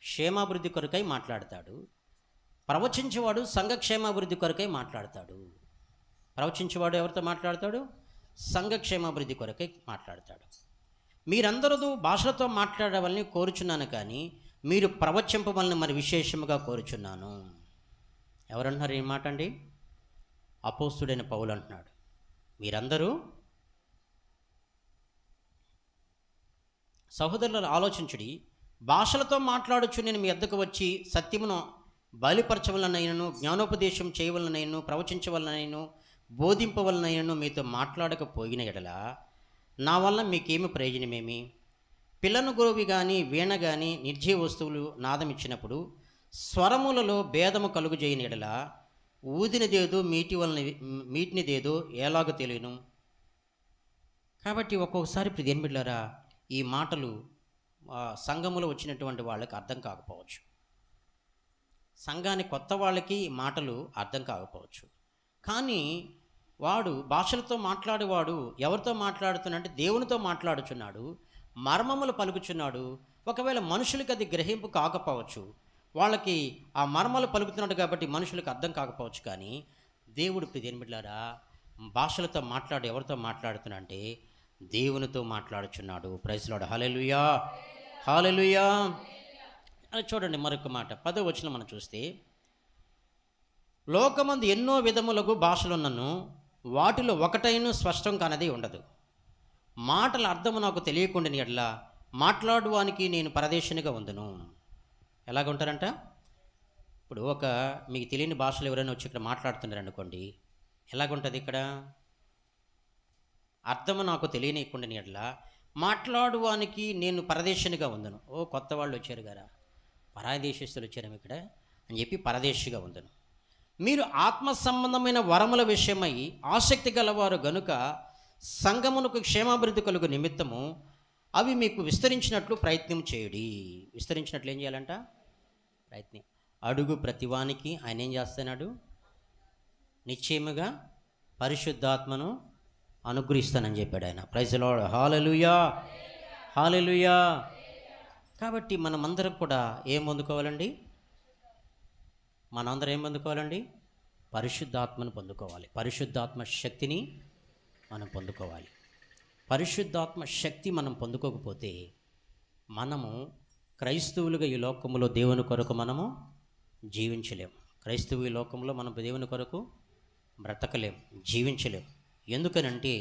క్షేమాభివృద్ధి కొరకై మాట్లాడతాడు. ప్రవచించేవాడు సంఘ క్షేమాభివృద్ధి కొరకై మాట్లాడతాడు. ప్రవచించేవాడు ఎవరితో మాట్లాడతాడు, సంఘ క్షేమాభివృద్ధి కొరకై మాట్లాడతాడు. మీరందరూ భాషలతో మాట్లాడవాలని కోరుచున్నాను, కానీ మీరు ప్రవచింపవలని మరి విశేషముగా కోరుచున్నాను. ఎవరంటున్నారు ఈ మాట అండి? అపోస్తలుడైన పౌలు అంటున్నాడు, మీరందరూ సహోదరులను ఆలోచించుడి, భాషలతో మాట్లాడచ్చు నేను మీ వద్దకు వచ్చి సత్యమును బయలుపరచవలనైనను, జ్ఞానోపదేశం చేయవలనైనను, ప్రవచించవలనైనను, బోధింపవలనైనను మీతో మాట్లాడకపోయిన ఎడల నా వల్ల మీకేమి ప్రయోజనమేమి? పిల్లను గురువి కానీ వీణ కానీ నిర్జీవ వస్తువులు నాదమిచ్చినప్పుడు స్వరములలో భేదము కలుగుజేయని ఎడల ఊదినదేదో మీటినిదేదో ఎలాగో తెలియను. కాబట్టి ఒక్కొక్కసారి ప్రియమైన బిడ్డలారా, ఈ మాటలు సంఘములో వచ్చినటువంటి వాళ్ళకి అర్థం కాకపోవచ్చు, సంఘానికి కొత్త వాళ్ళకి ఈ మాటలు అర్థం కాకపోవచ్చు. కానీ వాడు భాషలతో మాట్లాడేవాడు ఎవరితో మాట్లాడుతున్నాడంటే దేవునితో మాట్లాడుచున్నాడు, మర్మములు పలుకుచున్నాడు. ఒకవేళ మనుషులకి అది గ్రహింపు కాకపోవచ్చు, వాళ్ళకి ఆ మర్మాలు పలుకుతున్నాడు కాబట్టి మనుషులకు అర్థం కాకపోవచ్చు. కానీ దేవుడు దేని బిడ్డలారా భాషలతో ఎవరితో మాట్లాడుతున్నా అంటే దేవునితో మాట్లాడుచున్నాడు. Praise Lord. హల్లెలూయా, హల్లెలూయా. అది చూడండి మరొక మాట 10వ వచనం మనం చూస్తే, లోకమందు ఎన్నో విధములకు భాషలున్నను వాటిలో ఒకటైన స్పష్టం కానది ఉండదు. మాటల అర్థము నాకు తెలియకుండా ఎట్లా మాట్లాడువానికి నేను పరదేశినిగా ఉందును. ఎలాగుంటారంట? ఇప్పుడు మీకు తెలియని భాషలు ఎవరైనా వచ్చి ఇక్కడ మాట్లాడుతున్నారు అనుకోండి, ఎలాగుంటుంది ఇక్కడ? అర్థము నాకు తెలియనియకుండా ఎట్లా మాట్లాడువానికి నేను పరదేశినిగా ఉందును. కొత్త వాళ్ళు వచ్చారు కదా, పరాయి దేశస్తులు వచ్చారు ఇక్కడ అని చెప్పి పరదేశిగా ఉందును. మీరు ఆత్మ సంబంధమైన వరముల విషయమై ఆసక్తి గలవారు గనుక సంఘమునకు క్షేమాభివృద్ధి కలుగు నిమిత్తము అవి మీకు విస్తరించినట్లు ప్రయత్నం చేయుడి. విస్తరించినట్లు ఏం చేయాలంట? ప్రయత్నం. అడుగు ప్రతివానికి ఆయన ఏం చేస్తున్నాడు? నిశ్చయముగా పరిశుద్ధాత్మను అనుగ్రహిస్తానని చెప్పాడు ఆయన. Praise Lord. Hallelujah, hallelujah. కాబట్టి మనమందరం కూడా ఏం పొందుకోవాలండి? మనందరం ఏం పొందుకోవాలండి? పరిశుద్ధాత్మను పొందుకోవాలి. పరిశుద్ధాత్మ శక్తిని మనం పొందుకోవాలి. పరిశుద్ధాత్మ శక్తి మనం పొందుకోకపోతే మనము క్రైస్తవులుగా ఈ లోకంలో దేవుని కొరకు మనము జీవించలేము. క్రైస్తవు ఈ లోకంలో మనం దేవుని కొరకు బ్రతకలేం, జీవించలేం. ఎందుకనంటే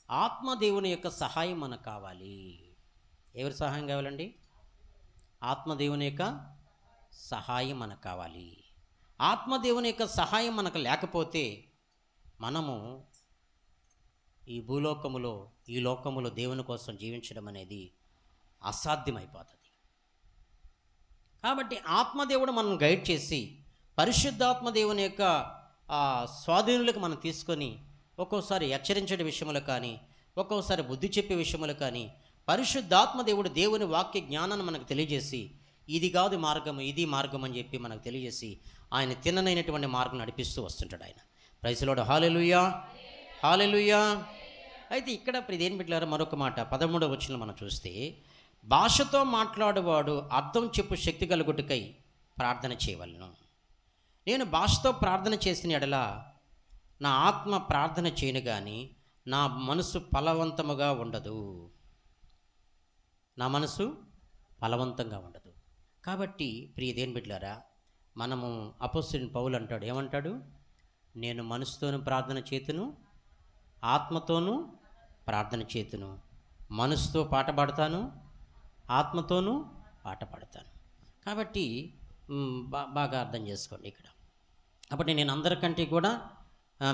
ఆత్మదేవుని యొక్క సహాయం మనకు కావాలి. ఎవరి సహాయం కావాలండి? ఆత్మదేవుని యొక్క సహాయం మనకు కావాలి. ఆత్మదేవుని యొక్క సహాయం మనకు లేకపోతే మనము ఈ భూలోకములో ఈ లోకములో దేవుని కోసం జీవించడం అనేది అసాధ్యమైపోతుంది. కాబట్టి ఆత్మదేవుడు మనం గైడ్ చేసి పరిశుద్ధాత్మ దేవుని యొక్క స్వాధీనులకు మనం తీసుకొని ఒక్కోసారి హెచ్చరించే విషయములు కానీ, ఒక్కోసారి బుద్ధి చెప్పే విషయములు కానీ పరిశుద్ధాత్మ దేవుడు దేవుని వాక్య జ్ఞానాన్ని మనకు తెలియజేసి ఇది కాదు మార్గం, ఇది మార్గం అని చెప్పి మనకు తెలియజేసి ఆయన తిన్ననైనటువంటి మార్గం నడిపిస్తూ వస్తుంటాడు ఆయన. Praise Lord. Hallelujah, hallelujah. అయితే ఇక్కడ ఇదేం పెట్టారు? మరొక మాట 13వ వచనంలో మనం చూస్తే, భాషతో మాట్లాడేవాడు అర్థం చెప్పు శక్తి కలుగుటకై ప్రార్థన చేయవలను. నేను భాషతో ప్రార్థన చేసిన ఎడల నా ఆత్మ ప్రార్థన చేయను కానీ నా మనసు ఫలవంతముగా ఉండదు. నా మనసు ఫలవంతంగా ఉండదు. కాబట్టి దేని బిడ్డలారా, మనము అపోస్తలుడైన పౌలు అంటాడు, ఏమంటాడు? నేను మనసుతోనూ ప్రార్థన చేతును, ఆత్మతోనూ ప్రార్థన చేతును, మనసుతో పాట పాడతాను, ఆత్మతోనూ పాట పాడతాను. కాబట్టి బాగా అర్థం చేసుకోండి ఇక్కడ. కాబట్టి నేను అందరికంటే కూడా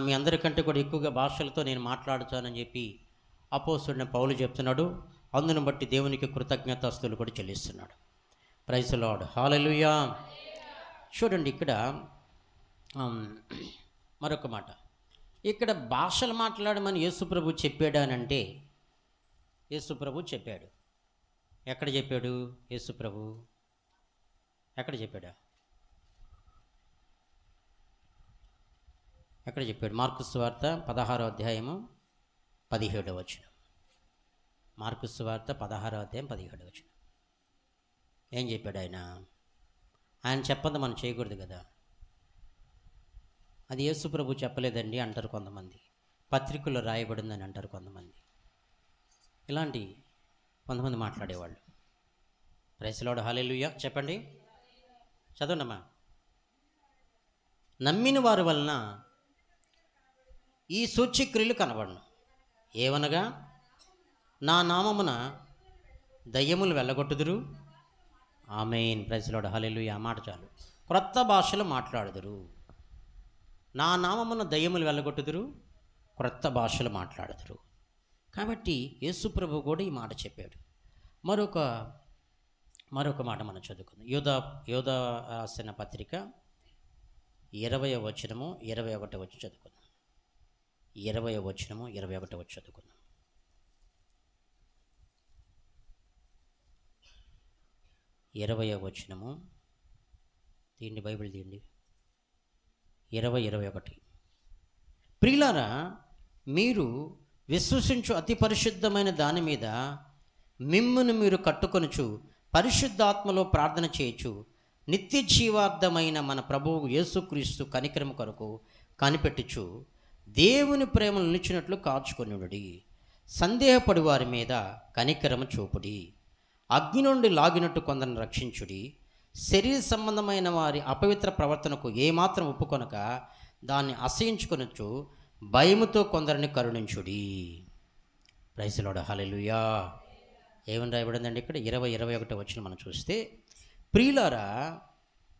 మీ అందరికంటే కూడా ఎక్కువగా భాషలతో నేను మాట్లాడుతానని చెప్పి అపోస్తలుడైన పౌలు చెప్తున్నాడు. అందును బట్టి దేవునికి కృతజ్ఞతాస్తుతులు కూడా చెల్లిస్తున్నాడు. Praise Lord. హల్లెలూయా. చూడండి ఇక్కడ మరొక మాట, ఇక్కడ భాషలు మాట్లాడమని యేసుప్రభు చెప్పాడానంటే యేసుప్రభు చెప్పాడు. ఎక్కడ చెప్పాడు యేసుప్రభు? ఎక్కడ చెప్పాడా? ఎక్కడ చెప్పాడు? మార్కు సువార్త 16వ అధ్యాయము 17వ వచనం. మార్కు సువార్త 16వ అధ్యాయం 17వ వచనం. ఏం చెప్పాడు ఆయన? ఆయన చెప్పంది మనం చేయకూడదు కదా. అది యేసు ప్రభు చెప్పలేదండి అంటారు కొంతమంది, పత్రికల్లో రాయబడిందని అంటారు కొంతమంది, ఇలాంటి కొంతమంది మాట్లాడేవాళ్ళు. Praise Lord. హల్లెలూయా. చెప్పండి, చదవండమ్మా. నమ్మిన వారి వలన ఈ సూచ్యక్రియలు కనబడను. ఏవనగా నా నామమున దయ్యములు వెళ్ళగొట్టుదురు. ఆమేన్. Praise Lord. హల్లెలూయా. ఆ మాట చాలు. క్రొత్త భాషలు మాట్లాడుదురు. నా నామమున దయ్యములు వెళ్ళగొట్టుదురు, క్రొత్త భాషలు మాట్లాడుదురు. కాబట్టి యేసుప్రభు కూడా ఈ మాట చెప్పాడు. మరొక మాట మనం చదువుకుందాం. యోధా రాసిన పత్రిక 20వ వచనము 21వ వచనం చదువుకుందాం. 20వ వచనము 21వ వచనం చదువుకుందాం. 20వ వచనము తీయండి, బైబిల్ తీయండి. 20:21. ప్రియులారా, మీరు విశ్వసించు అతి పరిశుద్ధమైన దాని మీద మిమ్మును మీరు కట్టుకొనుచు పరిశుద్ధాత్మలో ప్రార్థన చేయొచ్చు నిత్య జీవార్థమైన మన ప్రభువు యేసుక్రీస్తు కనికరము కొరకు కనిపెట్టుచు దేవుని ప్రేమను నిలిచినట్లు కాచుకొనుడి. సందేహపడి వారి మీద కనికరము చూపుడి. అగ్ని నుండి లాగినట్టు కొందరిని రక్షించుడి. శరీర సంబంధమైన వారి అపవిత్ర ప్రవర్తనకు ఏమాత్రం ఒప్పుకొనక దాన్ని అసహించుకొనొచ్చు భయముతో కొందరిని కరుణించుడి. Praise the Lord. హల్లెలూయా. ఏమని రాయబడిందండి ఇక్కడ 20-21 వచనం మనం చూస్తే, ప్రియులారా,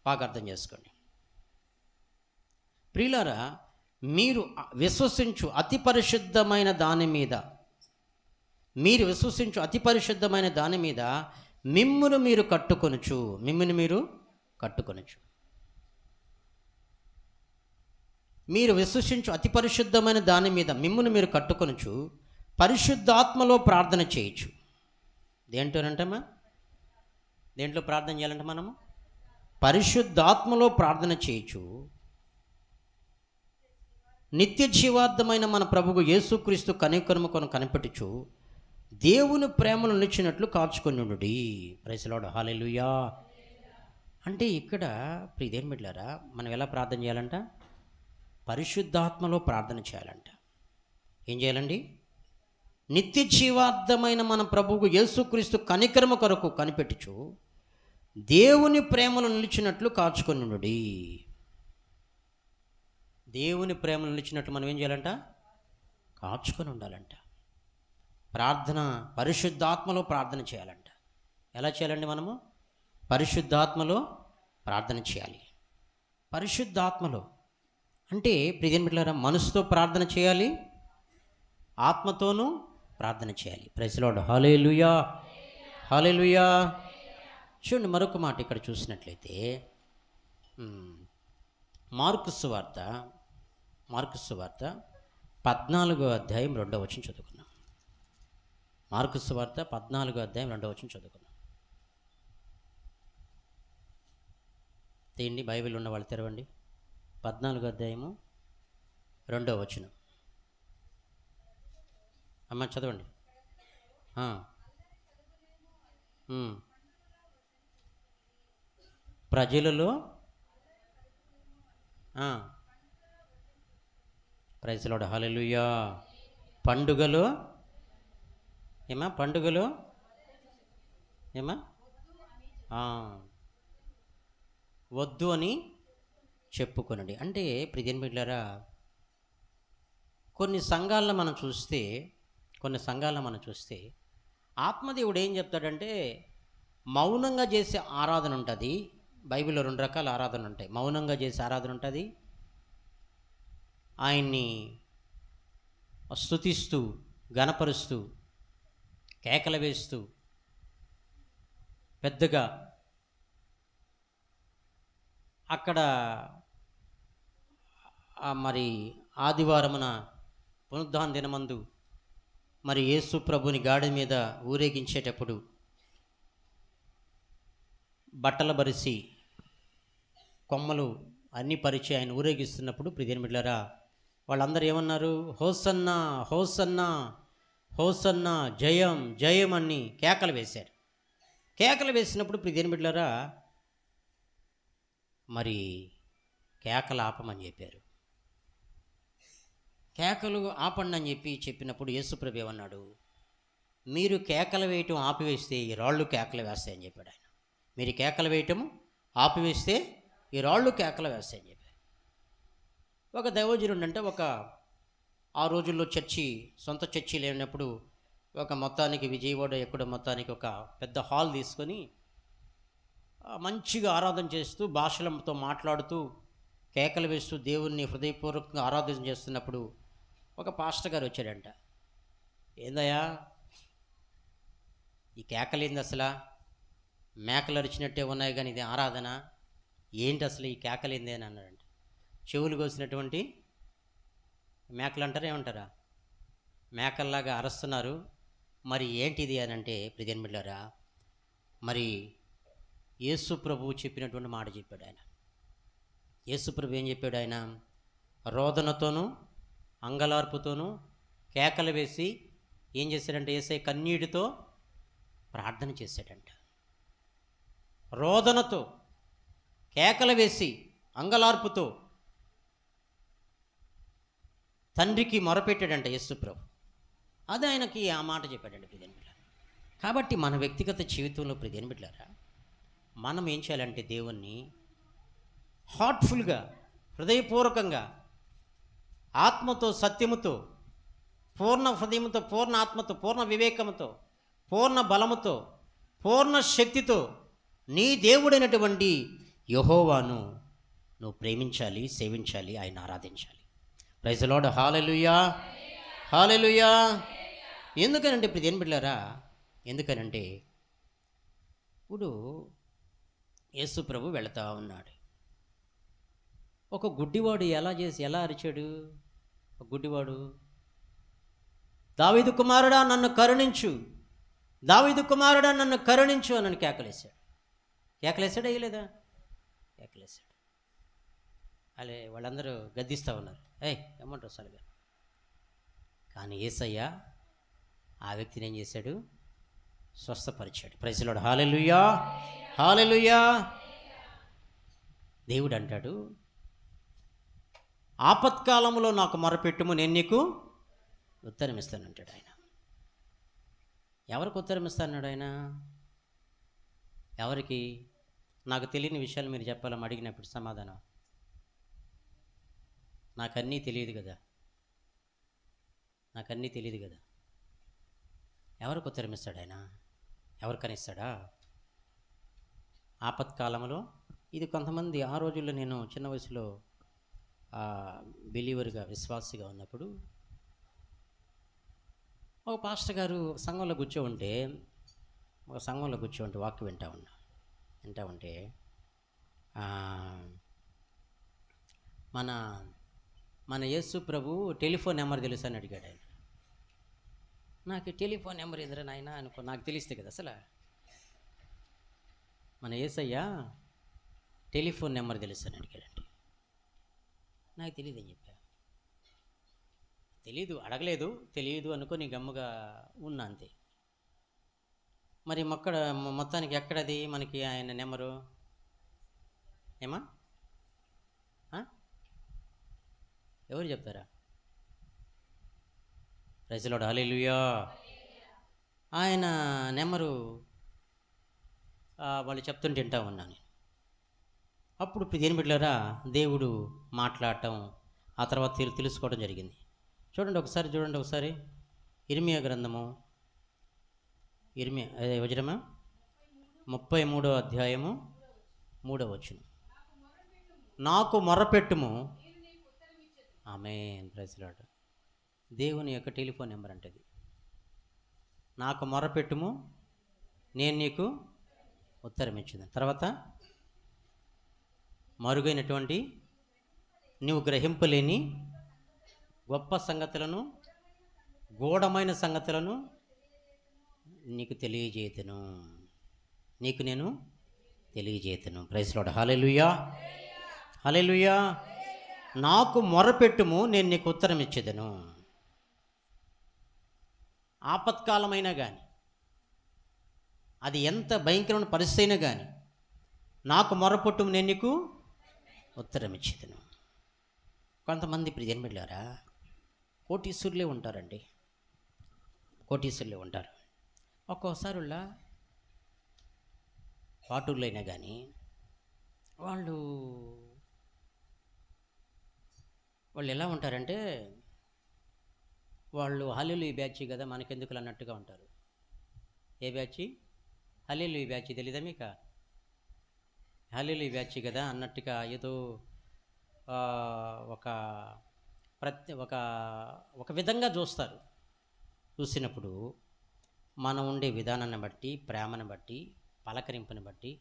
బాగా అర్థం చేసుకోండి. ప్రియులారా, మీరు విశ్వసించు అతి పరిశుద్ధమైన దాని మీద మిమ్మును మీరు కట్టుకొనుచు. మీరు విశ్వసించు అతి పరిశుద్ధమైన దాని మీద మిమ్మును మీరు కట్టుకొనుచు పరిశుద్ధాత్మలో ప్రార్థన చేయొచ్చు. దేంట్లో ప్రార్థన చేయాలంటే మనము పరిశుద్ధాత్మలో ప్రార్థన చేయొచ్చు. నిత్య జీవార్థమైన మన ప్రభువు యేసుక్రీస్తు కనికరము కొరకు కనిపెట్టుచు దేవుని ప్రేమను నిలిచినట్లు కాచుకొనుడి. Praise the Lord. హల్లెలూయా. అంటే ఇక్కడ ప్రియదేవుని బిడ్డలారా, మనం ఎలా ప్రార్థన చేయాలంట? పరిశుద్ధాత్మలో ప్రార్థన చేయాలంట. ఏం చేయాలండి? నిత్య జీవార్థమైన మన ప్రభువు యేసుక్రీస్తు కనికరము కొరకు కనిపెట్టుచు దేవుని ప్రేమను నిలిచినట్లు కాచుకొనుడి. దేవుని ప్రేమను నిలిచినట్లు మనం ఏం చేయాలంట? కాచుకొని ఉండాలంట. ప్రార్థన పరిశుద్ధాత్మలో ప్రార్థన చేయాలంట. ఎలా చేయాలండి? మనము పరిశుద్ధాత్మలో ప్రార్థన చేయాలి. పరిశుద్ధాత్మలో అంటే ప్రియదేవుని బిడ్డలారా, మనసుతో ప్రార్థన చేయాలి, ఆత్మతోనూ ప్రార్థన చేయాలి. Praise the Lord. Hallelujah. Hallelujah. చూడండి, మరొక మాట ఇక్కడ చూసినట్లయితే మార్కు సువార్త 14వ అధ్యాయం 2వ వచనం చదువుకున్నాం. మార్కు సువార్త 14వ అధ్యాయం 2వ వచనం చదువుకున్నాం. తీయండి, బైబిల్ ఉన్న వాళ్ళు తెరవండి. 14వ అధ్యాయము 2వ వచనం. అమ్మ చదవండి. ప్రజలలో ప్రైజ్ ది లార్డ్. హల్లెలూయా. పండుగలో వద్దు అని చెప్పుకొనండి. అంటే ప్రియదేవుని బిడ్డలారా, కొన్ని సంఘాలను మనం చూస్తే ఆత్మదేవుడు ఏం చెప్తాడంటే, మౌనంగా చేసే ఆరాధన ఉంటుంది. బైబిల్లో 2 రకాల ఆరాధన ఉంటాయి. మౌనంగా చేసే ఆరాధన ఉంటుంది, ఆయన్ని స్తుతిస్తూ గణపరుస్తూ కేకలు వేస్తూ పెద్దగా అక్కడ మరి ఆదివారమున పునరుద్ధాన దినమందు మరి యేసు ప్రభుని గాడి మీద ఊరేగించేటప్పుడు బట్టలు బరిసి కొమ్మలు అన్నీ పరిచి ఆయన ఊరేగిస్తున్నప్పుడు ప్రియదేవుని బిడ్డలారా, వాళ్ళందరూ ఏమన్నారు? హోసన్నా హోసన్నా హోసన్నా, జయం జయం అని కేకలు వేశారు. కేకలు వేసినప్పుడు ప్రియదేవుని బిడ్డలారా, మరి కేకలు ఆపమని చెప్పారు. కేకలు ఆపండి అని చెప్పినప్పుడు యేసుప్రభు ఏమన్నాడు? మీరు కేకలు వేయటం ఆపివేస్తే ఈ రాళ్ళు కేకలు వేస్తాయని చెప్పాడు ఆయన. మీరు కేకలు వేయటం ఆపివేస్తే ఈ రాళ్ళు కేకలు వేస్తాయని చెప్పారు. ఒక దైవజనుడు అంటే ఆ రోజుల్లో సొంత చర్చి లేనప్పుడు మొత్తానికి విజయవాడ ఎక్కడ మొత్తానికి ఒక పెద్ద హాల్ తీసుకొని మంచిగా ఆరాధన చేస్తూ భాషలతో మాట్లాడుతూ కేకలు వేస్తూ దేవుణ్ణి హృదయపూర్వకంగా ఆరాధన చేస్తున్నప్పుడు ఒక పాస్టర్ గారు వచ్చాడంట. ఏందయ్యా ఈ కేకలేంది? అసలు మేకలు అరిచినట్టే ఉన్నాయి కానీ ఇది ఆరాధన ఏంటి? అసలు ఈ కేకలేంది అని అన్నాడంట. చెవులు కోసినటువంటి మేకలు అంటారా ఏమంటారా? మేకల్లాగా అరుస్తున్నారు. మరి ఏంటిది అని అంటే ప్రియదేవుని బిడ్డలారా, మరి యేసు ప్రభువు చెప్పినటువంటి మాట చెప్పాడు ఆయన. యేసు ప్రభు ఏం చెప్పాడు? ఆయన రోదనతోనూ అంగలార్పుతోనూ కేకలు వేసి ఏం చేశాడంటే యేసయ్య కన్నీటితో ప్రార్థన చేశాడంట. రోదనతో కేకలు వేసి అంగలార్పుతో తండ్రికి మొరపెట్టాడంట యేసు ప్రభు. అది ఆయనకి ఆ మాట చెప్పాడండి ప్రియమైన బిడ్డలారా. కాబట్టి మన వ్యక్తిగత జీవితంలో ప్రియమైన బిడ్డలారా, మనం ఏం చేయాలంటే దేవుణ్ణి హార్ట్ఫుల్గా, హృదయపూర్వకంగా, ఆత్మతో, సత్యముతో, పూర్ణ హృదయంతో, పూర్ణ ఆత్మతో, పూర్ణ వివేకముతో, పూర్ణ బలముతో, పూర్ణ శక్తితో నీ దేవుడైనటువంటి యెహోవాను నువ్వు ప్రేమించాలి, సేవించాలి, ఆయన ఆరాధించాలి. Praise the Lord. Hallelujah, hallelujah. ఎందుకనంటే ఇప్పుడు దేని బిడ్డలారా, ఎందుకనంటే ఇప్పుడు యేసు ప్రభు వెళుతూ ఉన్నాడు. ఒక గుడ్డివాడు ఎలా అరిచాడు? ఒక గుడ్డివాడు, దావీదు కుమారుడా నన్ను కరుణించు, దావీదు కుమారుడా నన్ను కరుణించు అని కేకలేశాడు. కేకలేశాడా వేయలేదా? కేకలేశాడు. అలే వాళ్ళందరూ గద్దిస్తూ ఉన్నారు, ఏమంటారు సరిగా. కానీ యేసయ్య ఆ వ్యక్తిని ఏం చేశాడు? స్వస్థపరిచాడు. Praise the Lord. Hallelujah, hallelujah. దేవుడు అంటాడు, ఆపత్కాలంలో నాకు మొరపెట్టుము, నేను నీకు ఉత్తరం ఇస్తానంటాడు ఆయన. ఎవరికి ఉత్తరం ఇస్తాన్నాడు ఆయన? ఎవరికి? నాకు తెలియని విషయాలు మీరు చెప్పాలని అడిగినప్పుడు సమాధానం, నాకన్నీ తెలియదు కదా, నాకన్నీ తెలియదు కదా. ఎవరికి ఉత్తరం ఇస్తాడు ఆయన? ఎవరికని ఇస్తాడా? ఆపత్కాలంలో. ఇది కొంతమంది ఆ రోజుల్లో నేను చిన్న వయసులో బిలీవర్గా, విశ్వాసిగా ఉన్నప్పుడు ఒక పాస్టర్ గారు సంఘంలో కూర్చోంటే, వాక్యం వింటా ఉంటే మన యేసు ప్రభు టెలిఫోన్ నెంబర్ తెలుసా అని అడిగాడు ఆయన. నాకు టెలిఫోన్ నెంబర్ ఎదురా నాయన అనుకో, నాకు తెలిస్తే కదా అసలు. మన యేసయ్య టెలిఫోన్ నెంబర్ తెలుసా అని అడిగాడండి. నాకు తెలియదు అని చెప్పా. అడగలేదు, తెలియదు అనుకొని గమ్ముగా ఉన్నా అంతే. మరి మొత్తానికి ఎక్కడది మనకి ఆయన నెంబరు? ఏమా ఎవరు చెప్తారా? Praise the Lord. హల్లెలూయా. ఆయన నెంబరు వాళ్ళు చెప్తుంటే వింటా ఉన్నాను. అప్పుడు దేని బిడ్డలారా, దేవుడు మాట్లాడటం, ఆ తర్వాత తెలుసుకోవడం జరిగింది. చూడండి ఒకసారి ఇర్మియా గ్రంథము, వచనమా 33వ అధ్యాయము 3వ వచనం. నాకు మొరపెట్టుము. ఆమేన్. Praise the Lord. దేవుని యొక్క టెలిఫోన్ నెంబర్ అంటది. నాకు మొరపెట్టుము, నేను నీకు ఉత్తరం ఇచ్చింది. తర్వాత మరుగైనటువంటి నీవు గ్రహింపలేని గొప్ప సంగతులను, గూఢమైన సంగతులను నీకు తెలియజేతును, నీకు నేను తెలియజేతును. Praise the Lord. Hallelujah, hallelujah. నాకు మొరపెట్టుము, నేను నీకు ఉత్తరం ఇచ్చేదను. ఆపత్కాలమైనా కానీ, అది ఎంత భయంకరమైన పరిస్థితి అయినా కానీ, నాకు మొరపెట్టుము, నేను నీకు ఉత్తరం ఇచ్చేదను. కొంతమంది ప్రియమైన బిడ్డలారా, కోటీశ్వరులే ఉంటారండి, కోటీశ్వరులే ఉంటారు. ఒక్కోసారి పాటూర్లు అయినా కానీ వాళ్ళు ఎలా ఉంటారంటే, వాళ్ళు హల్లెలూయా బ్యాచ్ కదా, మనకెందుకు అన్నట్టుగా ఉంటారు. ఏ బ్యాచ్? హల్లెలూయా బ్యాచ్. తెలీదా మీకు? హల్లెలూయా బ్యాచ్ కదా అన్నట్టుగా ఏదో ఒక విధంగా చూస్తారు. చూసినప్పుడు మనం ఉండే విధానాన్ని బట్టి, ప్రేమను బట్టి, పలకరింపుని బట్టి,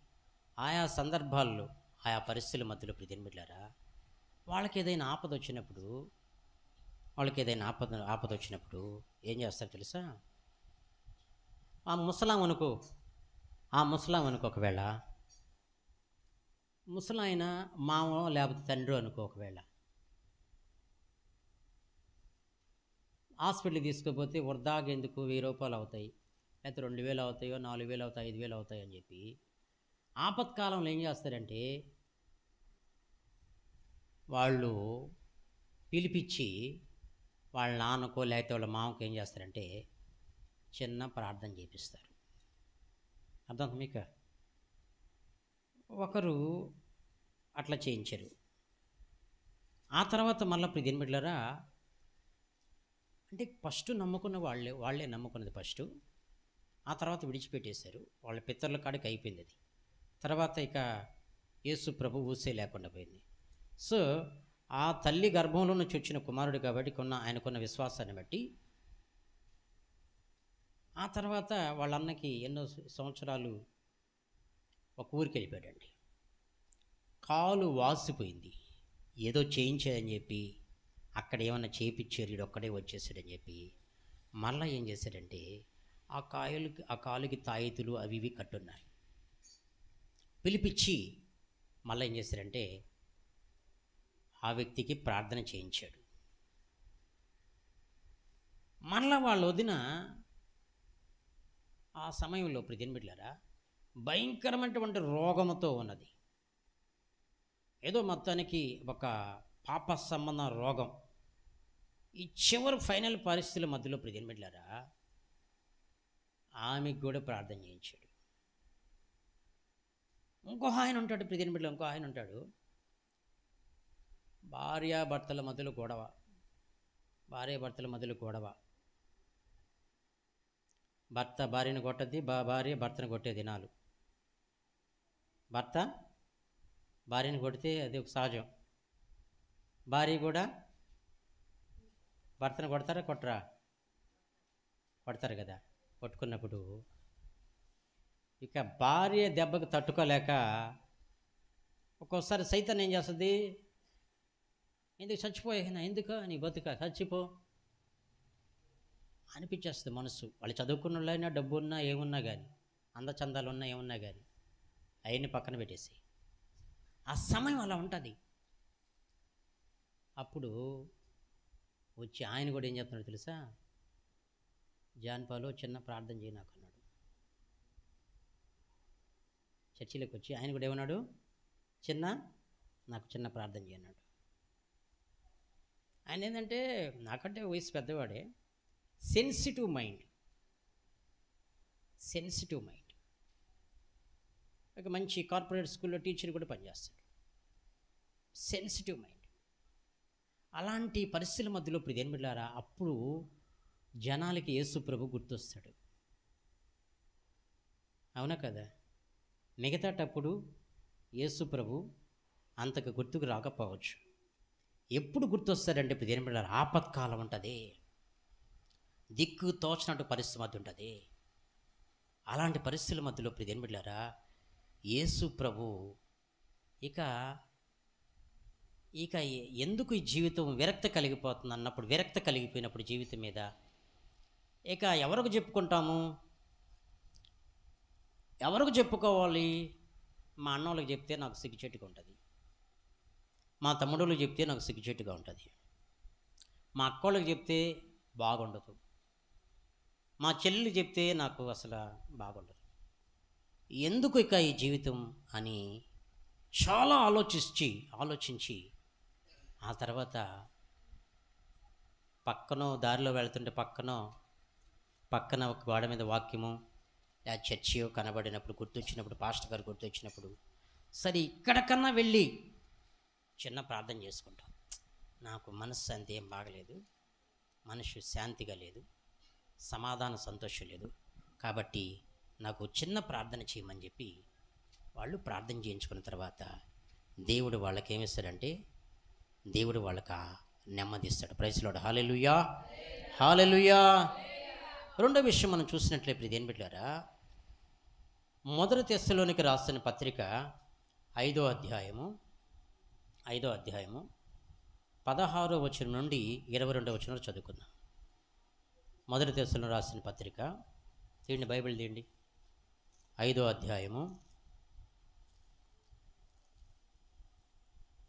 ఆయా సందర్భాల్లో, ఆయా పరిస్థితుల మధ్యలో ప్రియమైన బిడ్డలారా, వాళ్ళకి ఏదైనా ఆపద వచ్చినప్పుడు ఏం చేస్తారు తెలుసా? ఆ ముసలాం అనుకో, ఒకవేళ ముసలాయన మామ లేకపోతే తండ్రి అనుకో, ఒకవేళ హాస్పిటల్కి తీసుకుపోతే వృధాగా ఎందుకు 1000 రూపాయలు అవుతాయి, లేకపోతే 2000 అవుతాయో, 4000 అవుతాయి, 5000 అవుతాయి అని చెప్పి ఆపత్కాలంలో ఏం చేస్తారంటే వాళ్ళు పిలిపించి వాళ్ళ నాన్నకో లేకపోతే వాళ్ళ మామకో ఏం చేస్తారంటే చిన్న ప్రార్థన చేపిస్తారు. అర్థం మీకు? ఒకరు అట్లా చేయించారు. ఆ తర్వాత మళ్ళీ ప్రియమైన బిడ్డలారా, అంటే ఫస్ట్ నమ్ముకున్న వాళ్ళే నమ్ముకున్నది ఫస్టు. ఆ తర్వాత విడిచిపెట్టేశారు. వాళ్ళ పితరుల కాడికి అయిపోయింది అది. తర్వాత ఇక యేసు ప్రభు ఊసే లేకుండా పోయింది. సో ఆ తల్లి గర్భంలో నుంచి వచ్చిన కుమారుడు కాబట్టి ఆయనకున్న విశ్వాసాన్ని బట్టి ఆ తర్వాత వాళ్ళ అన్నకి ఎన్నో సంవత్సరాలు ఒక ఊరికి వెళ్ళిపోయాడండి. కాలు వాసిపోయింది. ఏదో చేయించాడని చెప్పి అక్కడ ఏమన్నా చేయించారు, ఈడు ఒక్కడే వచ్చేసాడని చెప్పి మళ్ళీ ఏం చేశాడంటే ఆ కాలుకి తాయితులు అవి ఇవి కట్టున్నాయి. పిలిపించి మళ్ళీ ఏం చేశారంటే ఆ వ్యక్తికి ప్రార్థన చేయించాడు. మళ్ళా వాళ్ళ వదిన ఆ సమయంలో ప్రియమిట్లారా భయంకరమైనటువంటి రోగముతో ఉన్నది. ఏదో మొత్తానికి ఒక పాప సంబంధ రోగం. ఈ చివరి ఫైనల్ పరిస్థితుల మధ్యలో ప్రియమిట్లారా ఆమెకు కూడా ప్రార్థన చేయించాడు. ఇంకో ఆయన ఉంటాడు ప్రియమిట్ల, ఇంకో ఆయన ఉంటాడు, భార్యాభర్తల మధ్యలో గొడవ. భర్త భార్యను కొట్టద్ది, భార్య భర్తను కొట్టే దినాలు. భర్త భార్యను కొడితే అది ఒక సహజం. భార్య కూడా భర్తను కొడతారా కొట్టరా? కొడతారు కదా. కొట్టుకున్నప్పుడు ఇక భార్య దెబ్బకు తట్టుకోలేక ఒక్కోసారి సైతాన్ ఏం చేస్తుంది, ఎందుకు చచ్చిపోయినా, ఎందుకు నీ బతుక చచ్చిపో అనిపించేస్తుంది మనసు. వాళ్ళు చదువుకున్న వాళ్ళైనా డబ్బు ఉన్నా ఏమున్నా కానీ, అందచందాలు ఉన్నా ఏమున్నా కానీ అవన్నీ పక్కన పెట్టేసి ఆ సమయం అలా ఉంటుంది. అప్పుడు వచ్చి ఆయన కూడా ఏం చెప్తున్నాడు తెలుసా, జాన్పాలో చిన్న ప్రార్థన చేయి నాకు అన్నాడు. చర్చిలోకి వచ్చి ఆయన కూడా ఏమన్నాడు, నాకు చిన్న ప్రార్థన చేయన్నాడు. ఆయన ఏంటంటే నాకంటే వయసు పెద్దవాడే, సెన్సిటివ్ మైండ్. ఒక మంచి కార్పొరేట్ స్కూల్లో టీచర్ కూడా పనిచేస్తాడు. Sensitive mind. అలాంటి పరిస్థితుల మధ్యలో ఇప్పుడు దేని బిడ్డారా అప్పుడు జనాలకి యేసు ప్రభు గుర్తొస్తాడు. అవునా కదా? మిగతాటప్పుడు యేసు ప్రభు అంతకు గుర్తుకు రాకపోవచ్చు. ఎప్పుడు గుర్తొస్తాడంటే ఇప్పుడు దేని బిడ్డారా ఆపత్కాలం ఉంటుంది, దిక్కు తోచినట్టు పరిస్థితి మధ్య ఉంటుంది. అలాంటి పరిస్థితుల మధ్యలో ఇప్పుడు దేని బిడ్డారా యేసు ప్రభు ఇక ఎందుకు ఈ జీవితం విరక్తి కలిగిపోతుంది అన్నప్పుడు, విరక్తి కలిగిపోయినప్పుడు జీవితం మీద ఇక ఎవరికి చెప్పుకోవాలి? మా అన్నోళ్ళకి చెప్తే నాకు సిగ్గుచేటుగా ఉంటుంది, మా తమ్ముళ్ళకి చెప్తే నాకు సిగ్గుచేటుగా ఉంటుంది, మా అక్కోళ్ళకి చెప్తే బాగుండదు, మా చెల్లికి చెప్తే నాకు అసలు బాగుండదు. ఎందుకు ఇక ఈ జీవితం అని చాలా ఆలోచించి ఆ తర్వాత దారిలో వెళ్తుంటే పక్కన ఒక గోడ మీద వాక్యము లేదా చర్చియో కనబడినప్పుడు, గుర్తొచ్చినప్పుడు, పాస్టర్ గారు గుర్తొచ్చినప్పుడు, సరే ఇక్కడికన్నా వెళ్ళి చిన్న ప్రార్థన చేసుకుంటాం. నాకు మనశ్శాంతి ఏం బాగలేదు, మనసు శాంతిగా లేదు, సమాధాన సంతోషం లేదు, కాబట్టి నాకు చిన్న ప్రార్థన చేయమని చెప్పి వాళ్ళు ప్రార్థన చేయించుకున్న తర్వాత దేవుడు వాళ్ళకి ఏమిస్తాడంటే దేవుడు వాళ్ళకి నెమ్మదిస్తాడు. Praise Lord. హల్లెలూయా, హల్లెలూయా. రెండో విషయం మనం చూసినట్లయితే ఇదేం బిడ్డారా, మొదటి తెస్సలోనికి రాసిన పత్రిక 5వ అధ్యాయము 16వ వచనం నుండి 22వ వచనం చదువుకుందాం. మొదటి తెస్సలో రాసిన పత్రిక, తీయండి బైబిల్ తీయండి, 5వ అధ్యాయము,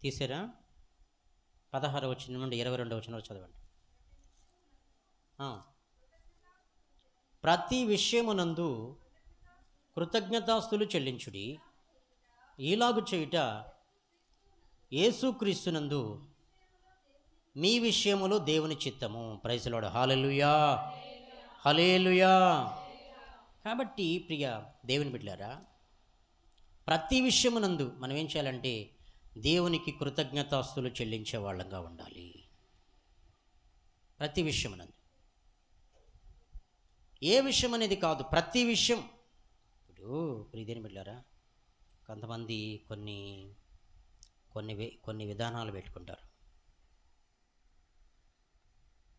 తీసారా? 16వ వచనం నుండి 22వ వచనం చదవండి. ప్రతి విషయమునందు కృతజ్ఞతాస్తులు చెల్లించుడి, ఈలాగు చేయుట యేసుక్రీస్తునందు మీ విషయములో దేవుని చిత్తము. Praise the Lord. Hallelujah, hallelujah. కాబట్టి ప్రియ దేవుని బిడ్డలారా, ప్రతి విషయమునందు మనం ఏం చేయాలంటే దేవునికి కృతజ్ఞతాస్తులు చెల్లించే వాళ్ళంగా ఉండాలి. ప్రతి విషయమునందు, ఏ విషయం అనేది కాదు, ప్రతి విషయం. ఇప్పుడు ప్రియ దేవుని బిడ్డలారా, కొంతమంది కొన్ని విధానాలు పెట్టుకుంటారు.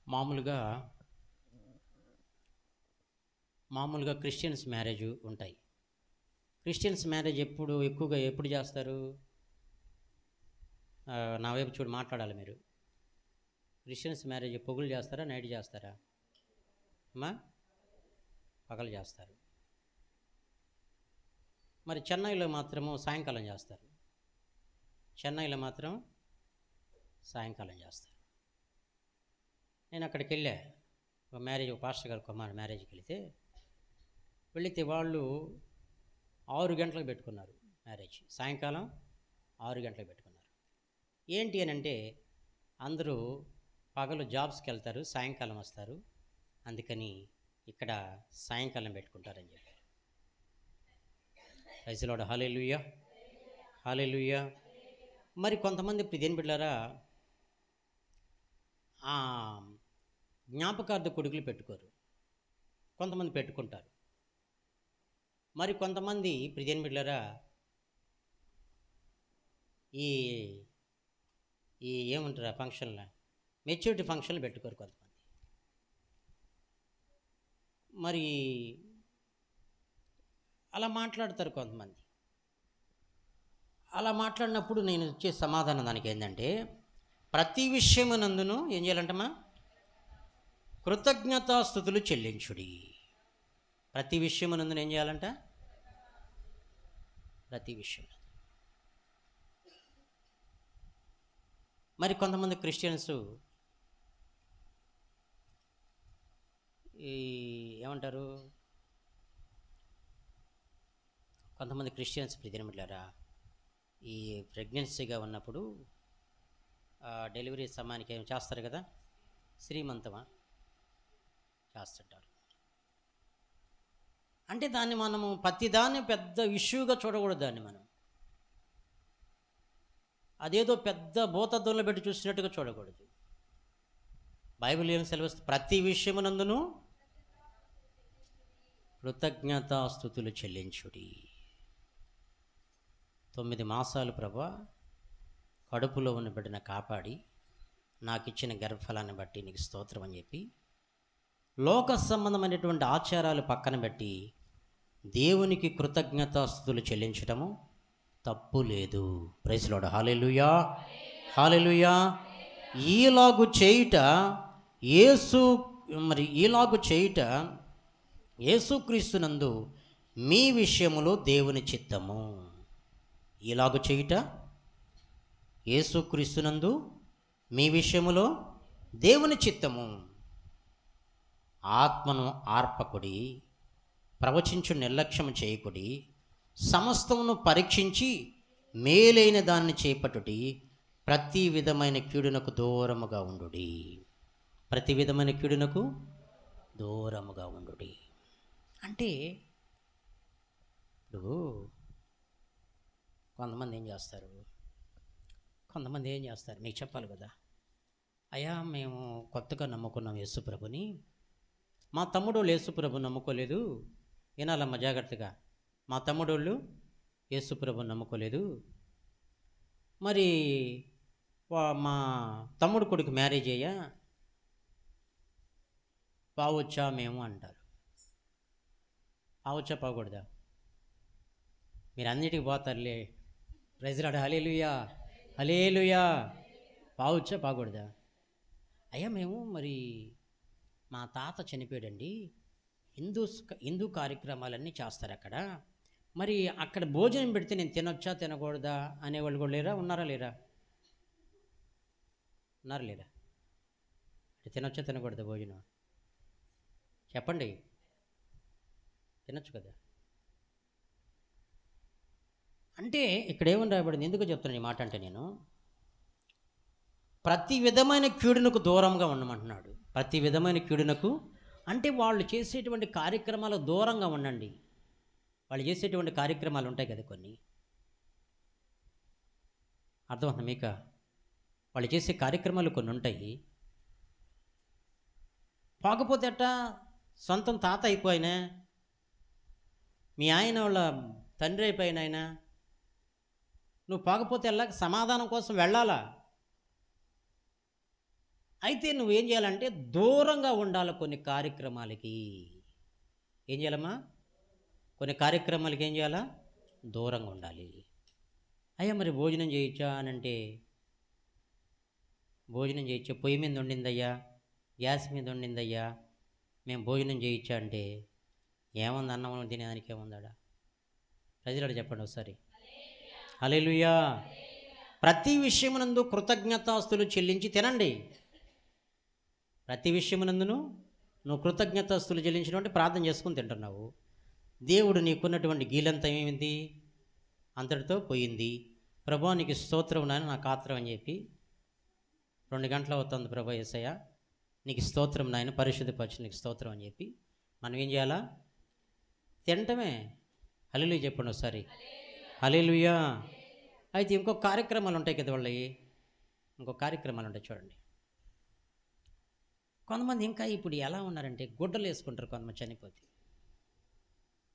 మామూలుగా క్రిస్టియన్స్ మ్యారేజ్ ఉంటాయి. క్రిస్టియన్స్ మ్యారేజ్ ఎక్కువగా ఎప్పుడు చేస్తారు? నా వైపు చూడు, మాట్లాడాలి మీరు. క్రిస్టియన్స్ మ్యారేజ్ పొగులు చేస్తారా, నైట్ చేస్తారా అమ్మా? పగలు చేస్తారు. మరి చెన్నైలో మాత్రము సాయంకాలం చేస్తారు. చెన్నైలో మాత్రం సాయంకాలం చేస్తారు. నేను అక్కడికి వెళ్ళా, ఒక పాస్టర్ గారు కుమార్ మ్యారేజ్కి వెళితే వాళ్ళు 6 గంటలకు పెట్టుకున్నారు మ్యారేజ్. సాయంకాలం 6 గంటలకు పెట్టుకున్నారు. ఏంటి అని అంటే, అందరూ పగలు జాబ్స్కి వెళ్తారు, సాయంకాలం వస్తారు, అందుకని ఇక్కడ సాయంకాలం పెట్టుకుంటారని చెప్పారు. Praise the Lord. Hallelujah, hallelujah. మరి కొంతమంది ఇప్పుడు దేని బిడ్డలారా, జ్ఞాపకార్థ కొడుకులు పెట్టుకోరు, కొంతమంది పెట్టుకుంటారు. మరి కొంతమంది ఇప్పుడు దేని బిడ్డలారా, ఈ ఏమంటారు ఫంక్షన్లో, మెచ్యూరిటీ ఫంక్షన్లు పెట్టుకోరు కొంతమంది. మరి అలా మాట్లాడతారు కొంతమంది. అలా మాట్లాడినప్పుడు నేను ఇచ్చే సమాధానం దానికి ఏంటంటే, ప్రతి విషయమునందును ఏం చేయాలంటమ్మా? కృతజ్ఞతాస్తుతులు చెల్లించుడి. ప్రతి విషయమునందును ఏం చేయాలంట? ప్రతి విషయం. మరి కొంతమంది క్రిస్టియన్స్ ఏమంటారు, కొంతమంది క్రిస్టియన్స్ ప్రిదినమిట్లారా, ఈ ప్రెగ్నెన్సీగా ఉన్నప్పుడు డెలివరీ సమయానికి ఏం చేస్తారు కదా, శ్రీమంతమా చేస్తుంటారు. అంటే దాన్ని మనము ప్రతిదాన్ని పెద్ద ఇష్యూగా చూడకూడదు. దాన్ని మనం అదేదో పెద్ద భూతద్దంలో పెట్టి చూసినట్టుగా చూడకూడదు. బైబిల్ ఏం సెలవిస్తుంది? ప్రతి విషయమునందును కృతజ్ఞతాస్తుతులు చెల్లించుడి. 9 మాసాలు ప్రభా కడుపులో ఉన్న బిడ్డను కాపాడి నాకు ఇచ్చిన గర్భఫలాన్ని బట్టి నీకు స్తోత్రం అని చెప్పి, లోక సంబంధమైనటువంటి ఆచారాలు పక్కన పెట్టి దేవునికి కృతజ్ఞతాస్తుతులు చెల్లించటము తప్పు లేదు. Praise the Lord. Hallelujah, hallelujah. ఈలాగు చేయుట యేసుక్రీస్తునందు మీ విషయములో దేవుని చిత్తము. ఇలాగు చేయుట యేసుక్రీస్తునందు మీ విషయములో దేవుని చిత్తము. ఆత్మను ఆర్పకుడి, ప్రవచించు నిర్లక్ష్యము చేయకుడి, సమస్తమును పరీక్షించి మేలైన దాన్ని చేపట్టుడి, ప్రతి విధమైన కీడునకు దూరముగా ఉండుడి. ప్రతి విధమైన కీడునకు దూరముగా ఉండుడి. అంటే ఇప్పుడు కొంతమంది ఏం చేస్తారు, మీకు చెప్పాలి కదా, అయ్యా మేము కొత్తగా నమ్ముకున్నాం యేసుప్రభుని, మా తమ్ముడోళ్ళు యేసుప్రభు నమ్ముకోలేదు, వినాలమ్మ జాగ్రత్తగా, మా తమ్ముడోళ్ళు యేసుప్రభు నమ్ముకోలేదు, మరి మా తమ్ముడు కొడుకు మ్యారేజ్ అయ్యా పావొచ్చా మేము అంటారు. పావొచ్చా పాకూడదా? మీరు అన్నిటికీ పోతారులే. Praise the Lord. Hallelujah, hallelujah. పావొచ్చా పాకూడదా? అయ్యా మేము మరి మా తాత చనిపోయాడండి, హిందూ కార్యక్రమాలన్నీ చేస్తారు అక్కడ, మరి అక్కడ భోజనం పెడితే నేను తినొచ్చా తినకూడదా అనేవాళ్ళు కూడా లేరా? ఉన్నారా లేరా? అంటే తినొచ్చా తినకూడదా భోజనం? చెప్పండి. తినొచ్చు కదా. అంటే ఇక్కడ ఏమని రాయబడింది? ఎందుకు చెప్తున్నాను ఈ మాట అంటే, నేను ప్రతి విధమైన కీడునకు దూరంగా ఉండమంటున్నాడు. ప్రతి విధమైన కీడునకు అంటే వాళ్ళు చేసేటువంటి కార్యక్రమాలకు దూరంగా ఉండండి. వాళ్ళు చేసేటువంటి కార్యక్రమాలు ఉంటాయి కదా కొన్ని, అర్థమవుతుంది మీకు? వాళ్ళు చేసే కార్యక్రమాలు కొన్ని ఉంటాయి. పోకపోతే అట్ట సొంతం తాత అయిపోయినా, మీ ఆయన వాళ్ళ తండ్రి అయిపోయినాయనా, నువ్వు పోకపోతే వెళ్ళక సమాధానం కోసం వెళ్ళాలా? అయితే నువ్వేం చేయాలంటే దూరంగా ఉండాలి కొన్ని కార్యక్రమాలకి. ఏం చేయాలమ్మా? కొన్ని కార్యక్రమాలకి ఏం చేయాలా? దూరంగా ఉండాలి. అయ్యా మరి భోజనం చేయొచ్చా అని అంటే, భోజనం చేయొచ్చా? పొయ్యి మీద వండిందయ్యా, గ్యాస్ మీద వండిందయ్యా, మేము భోజనం చేయొచ్చా అంటే, ఏముంది అన్నం తినేదానికి ఏముందాడా? ప్రజలాడు చెప్పండి ఒకసారి. హల్లెలూయా. ప్రతి విషయమునందు కృతజ్ఞతాస్తులు చెల్లించి తినండి. ప్రతి విషయమునందును నువ్వు కృతజ్ఞతాస్తులు చెల్లించడం అంటే ప్రార్థన చేసుకుని తింటున్నావు. దేవుడు నీకున్నటువంటి గీలంతా ఏమైంది? అంతటితో పోయింది. ప్రభువా నీకు స్తోత్రం నాయన, నాకు ఆత్రం అని చెప్పి 2 గంటలు అవుతుంది ప్రభా యేసయ్య నీకు స్తోత్రం నాయన, పరిశుద్ధపరచు నీకు స్తోత్రం అని చెప్పి మనం ఏం చేయాలా? తినటమే. హల్లెలూయా చెప్పండి ఒకసారి. హల్లెలూయా. అయితే ఇంకో కార్యక్రమాలు ఉంటాయి కదా వాళ్ళవి, ఇంకో కార్యక్రమాలు ఉంటాయి చూడండి. కొంతమంది ఇంకా ఇప్పుడు ఎలా ఉన్నారంటే గుడ్డలు వేసుకుంటారు. కొంతమంది చనిపోతే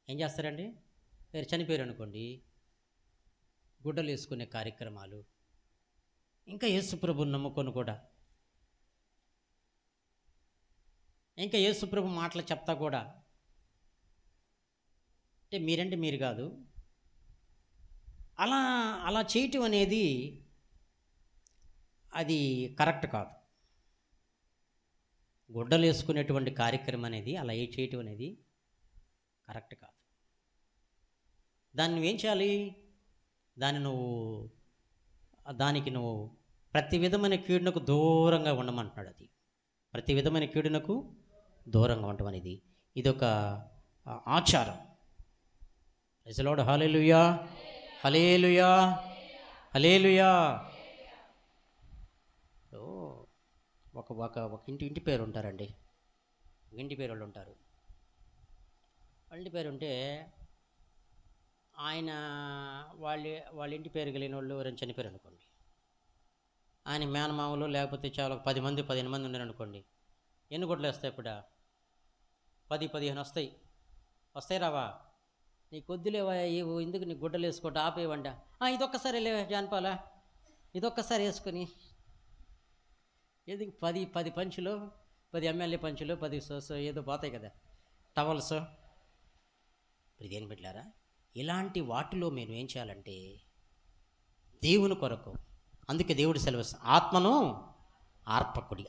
ఏం చేస్తారండి? మీరు చనిపోయారు అనుకోండి, గుడ్డలు వేసుకునే కార్యక్రమాలు. ఇంకా యేసుప్రభుని నమ్ముకొని కూడా, ఇంకా యేసుప్రభు మాటలు చెప్తా కూడా, అంటే మీరంటే మీరు కాదు, అలా అలా చేయటం అనేది అది కరెక్ట్ కాదు. గుడ్డలు వేసుకునేటువంటి కార్యక్రమం అనేది అలా చేయటం అనేది కరెక్ట్ కాదు. దాన్ని నువ్వేం చేయాలి? దానికి నువ్వు ప్రతి విధమైన కీడునకు దూరంగా ఉండమంటున్నాడు. అది ప్రతి విధమైన కీడునకు దూరంగా ఉండటం అనేది ఇదొక ఆచారం. Praise the Lord. Hallelujah, hallelujah, hallelujah. ఒక ఇంటి పేరు ఉంటారండి, ఇంటి పేరు వాళ్ళు ఉంటారు. వాళ్ళ పేరు ఉంటే ఆయన వాళ్ళ ఇంటి పేరు కలిగిన వాళ్ళు ఎవరైనా చనిపోయారు అనుకోండి, ఆయన మేనమామలు లేకపోతే చాలా 10 మంది 15 మంది ఉన్నారు అనుకోండి, ఎన్ని గుడ్లు వేస్తాయి? ఇప్పుడు 10-15 వస్తాయి. వస్తాయి రావా? నీ కొద్దిలేవా, ఎందుకు నీ గుడ్డలు వేసుకోవటం ఆపేవంట. ఇదొక్కసారి లే జానపాల, ఇదొక్కసారి వేసుకొని ఏది 10 పంచులు, 10 ఎమ్మెల్యే పంచులు, 10 సోసో ఏదో పోతాయి కదా, టవల్స్. ఇప్పుడు ఇదేం పెట్టారా? ఇలాంటి వాటిలో మేము ఏం చేయాలంటే దేవుని కొరకు, అందుకే దేవుడి సెలవు, ఆత్మను ఆర్పకుడి.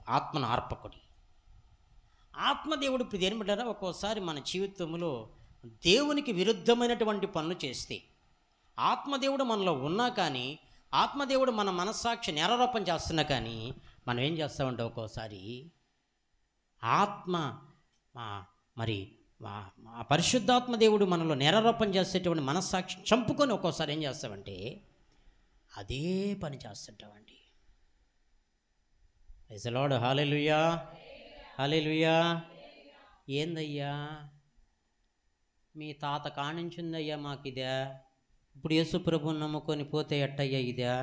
ఆత్మదేవుడు ఇప్పుడు ఏం పెట్టారా? ఒక్కోసారి మన జీవితంలో దేవునికి విరుద్ధమైనటువంటి పనులు చేస్తే, ఆత్మదేవుడు మనలో ఉన్నా కానీ, ఆత్మదేవుడు మన మనస్సాక్షి నేరారోపణ చేస్తున్నా కానీ, మనం ఏం చేస్తామంటే ఒక్కోసారి పరిశుద్ధాత్మ దేవుడు మనలో నేరారోపణ చేసేటువంటి మనస్సాక్షి చంపుకొని ఒక్కోసారి ఏం చేస్తామంటే అదే పని చేస్తుంటామండి. Praise the Lord. Hallelujah, hallelujah. ఏందయ్యా మీ తాత కానించిందయ్యా మాకు ఇదా, ఇప్పుడు యేసు ప్రభువుని నమ్ముకొని పోతే ఎట్టయ్యా ఇదా?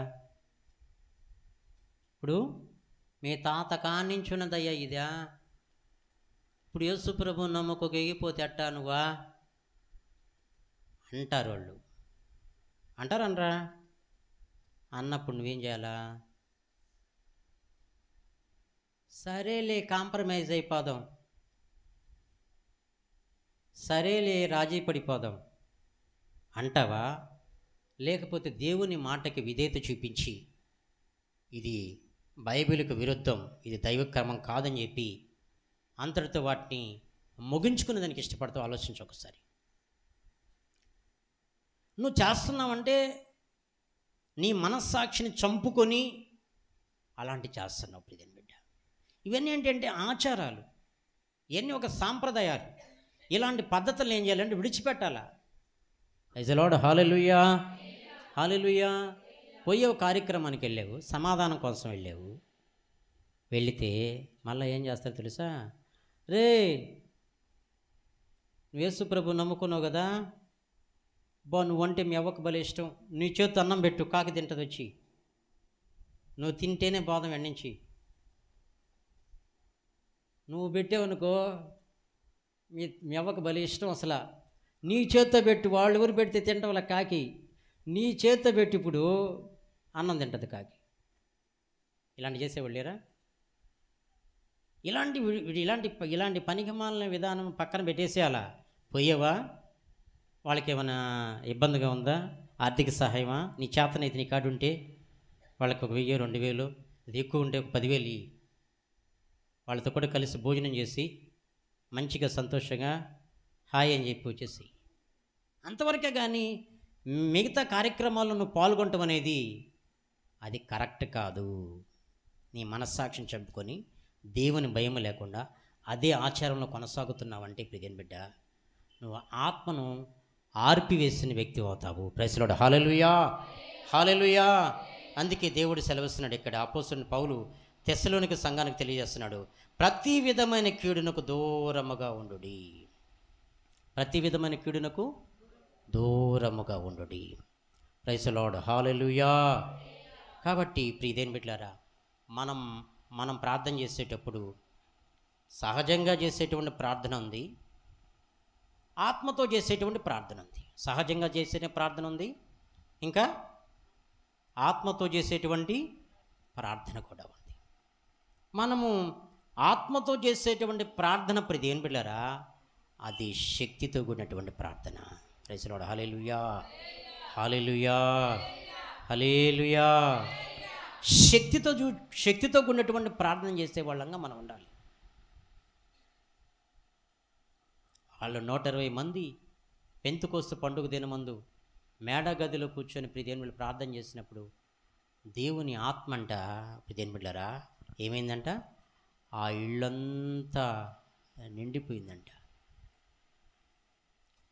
ఇప్పుడు మీ తాత కానించున్నదయ్యా ఇదా, ఇప్పుడు యేసు ప్రభువుని నమ్ముకోక ఎగిపోతే ఎట్టా నువ్వా అంటారు వాళ్ళు. అంటారనరా? అన్నప్పుడు నువ్వేం చేయాలా? సరేలే కాంప్రమైజ్ అయిపోదాం, సరేలే రాజీ పడిపోదాం అంటావా? లేకపోతే దేవుని మాటకి విధేయత చూపించి ఇది బైబిల్కు విరుద్ధం, ఇది దైవక్రమం కాదని చెప్పి అంతటితో వాటిని ముగించుకునే దానికి ఇష్టపడతావు? ఆలోచించు ఒకసారి. నువ్వు చేస్తున్నావంటే నీ మనస్సాక్షిని చంపుకొని అలాంటి చేస్తున్నావు. ప్రియమైన బిడ్డ, ఇవన్నీ ఏంటంటే ఆచారాలు, ఇవన్నీ ఒక సాంప్రదాయాలు. ఇలాంటి పద్ధతులు ఏం చేయాలంటే విడిచిపెట్టాలా. Praise the Lord. Hallelujah, hallelujah. పోయే కార్యక్రమానికి వెళ్ళావు, సమాధానం కోసం వెళ్ళావు, వెళితే మళ్ళీ ఏం చేస్తారో తెలుసా? రే, యేసు ప్రభు నమ్ముకున్నావు కదా, నువ్వంటే మీ అవ్వకు భలే ఇష్టం, నీ చేతి అన్నం పెట్టు, కాకి తింటది వచ్చి, నువ్వు తింటేనే బాదం ఎండించి, నువ్వు పెట్టావనుకో మీ అవ్వకు భలే ఇష్టం, అసలు నీ చేత్తో పెట్టు, వాళ్ళు ఊరు పెడితే తింటవల కాకి, నీ చేత్తో పెట్టి ఇప్పుడు అన్నం తింటది కాకి. ఇలాంటి చేసేవాళ్ళు లేరా? ఇలాంటి ఇలాంటి పనికిమాలిన విధానం పక్కన పెట్టేసేయాలా? పోయేవా? వాళ్ళకి ఏమైనా ఇబ్బందిగా ఉందా? ఆర్థిక సహాయమా? నీ చేతనైతే నీ కాడు ఉంటే వాళ్ళకి 1000 2000, అది ఎక్కువ ఉంటే 10,000 ఇయ్యి. వాళ్ళతో కూడా కలిసి భోజనం చేసి మంచిగా సంతోషంగా హాయ్ అని చెప్పి వచ్చేసి, అంతవరకే. కానీ మిగతా కార్యక్రమాల్లో నువ్వు పాల్గొనటం అనేది అది కరెక్ట్ కాదు. నీ మనస్సాక్షిని చంపుకొని దేవుని భయం లేకుండా అదే ఆచారంలో కొనసాగుతున్నావంటే ప్రియమైన బిడ్డ, నువ్వు ఆత్మను ఆర్పివేసిన వ్యక్తి అవుతావు. Praise Lord. Hallelujah, hallelujah. అందుకే దేవుడు సెలవిస్తున్నాడు ఇక్కడ. అపోస్తలుడైన పౌలు తెస్సలోనిక సంఘానికి తెలియజేస్తున్నాడు, ప్రతి విధమైన కీడునకు దూరముగా ఉండుడి, ప్రతి విధమైన కీడునకు దూరముగా ఉండుడి. Praise Lord. హల్లెలూయా. కాబట్టి ప్రియమైన బిడ్డలారా, మనం ప్రార్థన చేసేటప్పుడు సహజంగా చేసేటువంటి ప్రార్థన ఉంది, ఆత్మతో చేసేటువంటి ప్రార్థన ఉంది. సహజంగా చేసే ప్రార్థన ఉంది, ఇంకా ఆత్మతో చేసేటువంటి ప్రార్థన కూడా ఉంది. మనము ఆత్మతో చేసేటువంటి ప్రార్థన ప్రియమైన బిడ్డలారా, అది శక్తితో కూడినటువంటి ప్రార్థన. Praise Lord. Hallelujah, hallelujah, hallelujah. శక్తితో కూడినటువంటి ప్రార్థన చేసే వాళ్ళంగా మనం ఉండాలి. వాళ్ళు 120 మంది పెంతెకోస్తు పండుగ దినమందు మేడ గదిలో కూర్చొని ప్రియదేవుని ప్రార్థన చేసినప్పుడు దేవుని ఆత్మ అంట ప్రియదేవుని బిడ్డలారా ఏమైందంట? ఆ ఇళ్ళంతా నిండిపోయిందంట.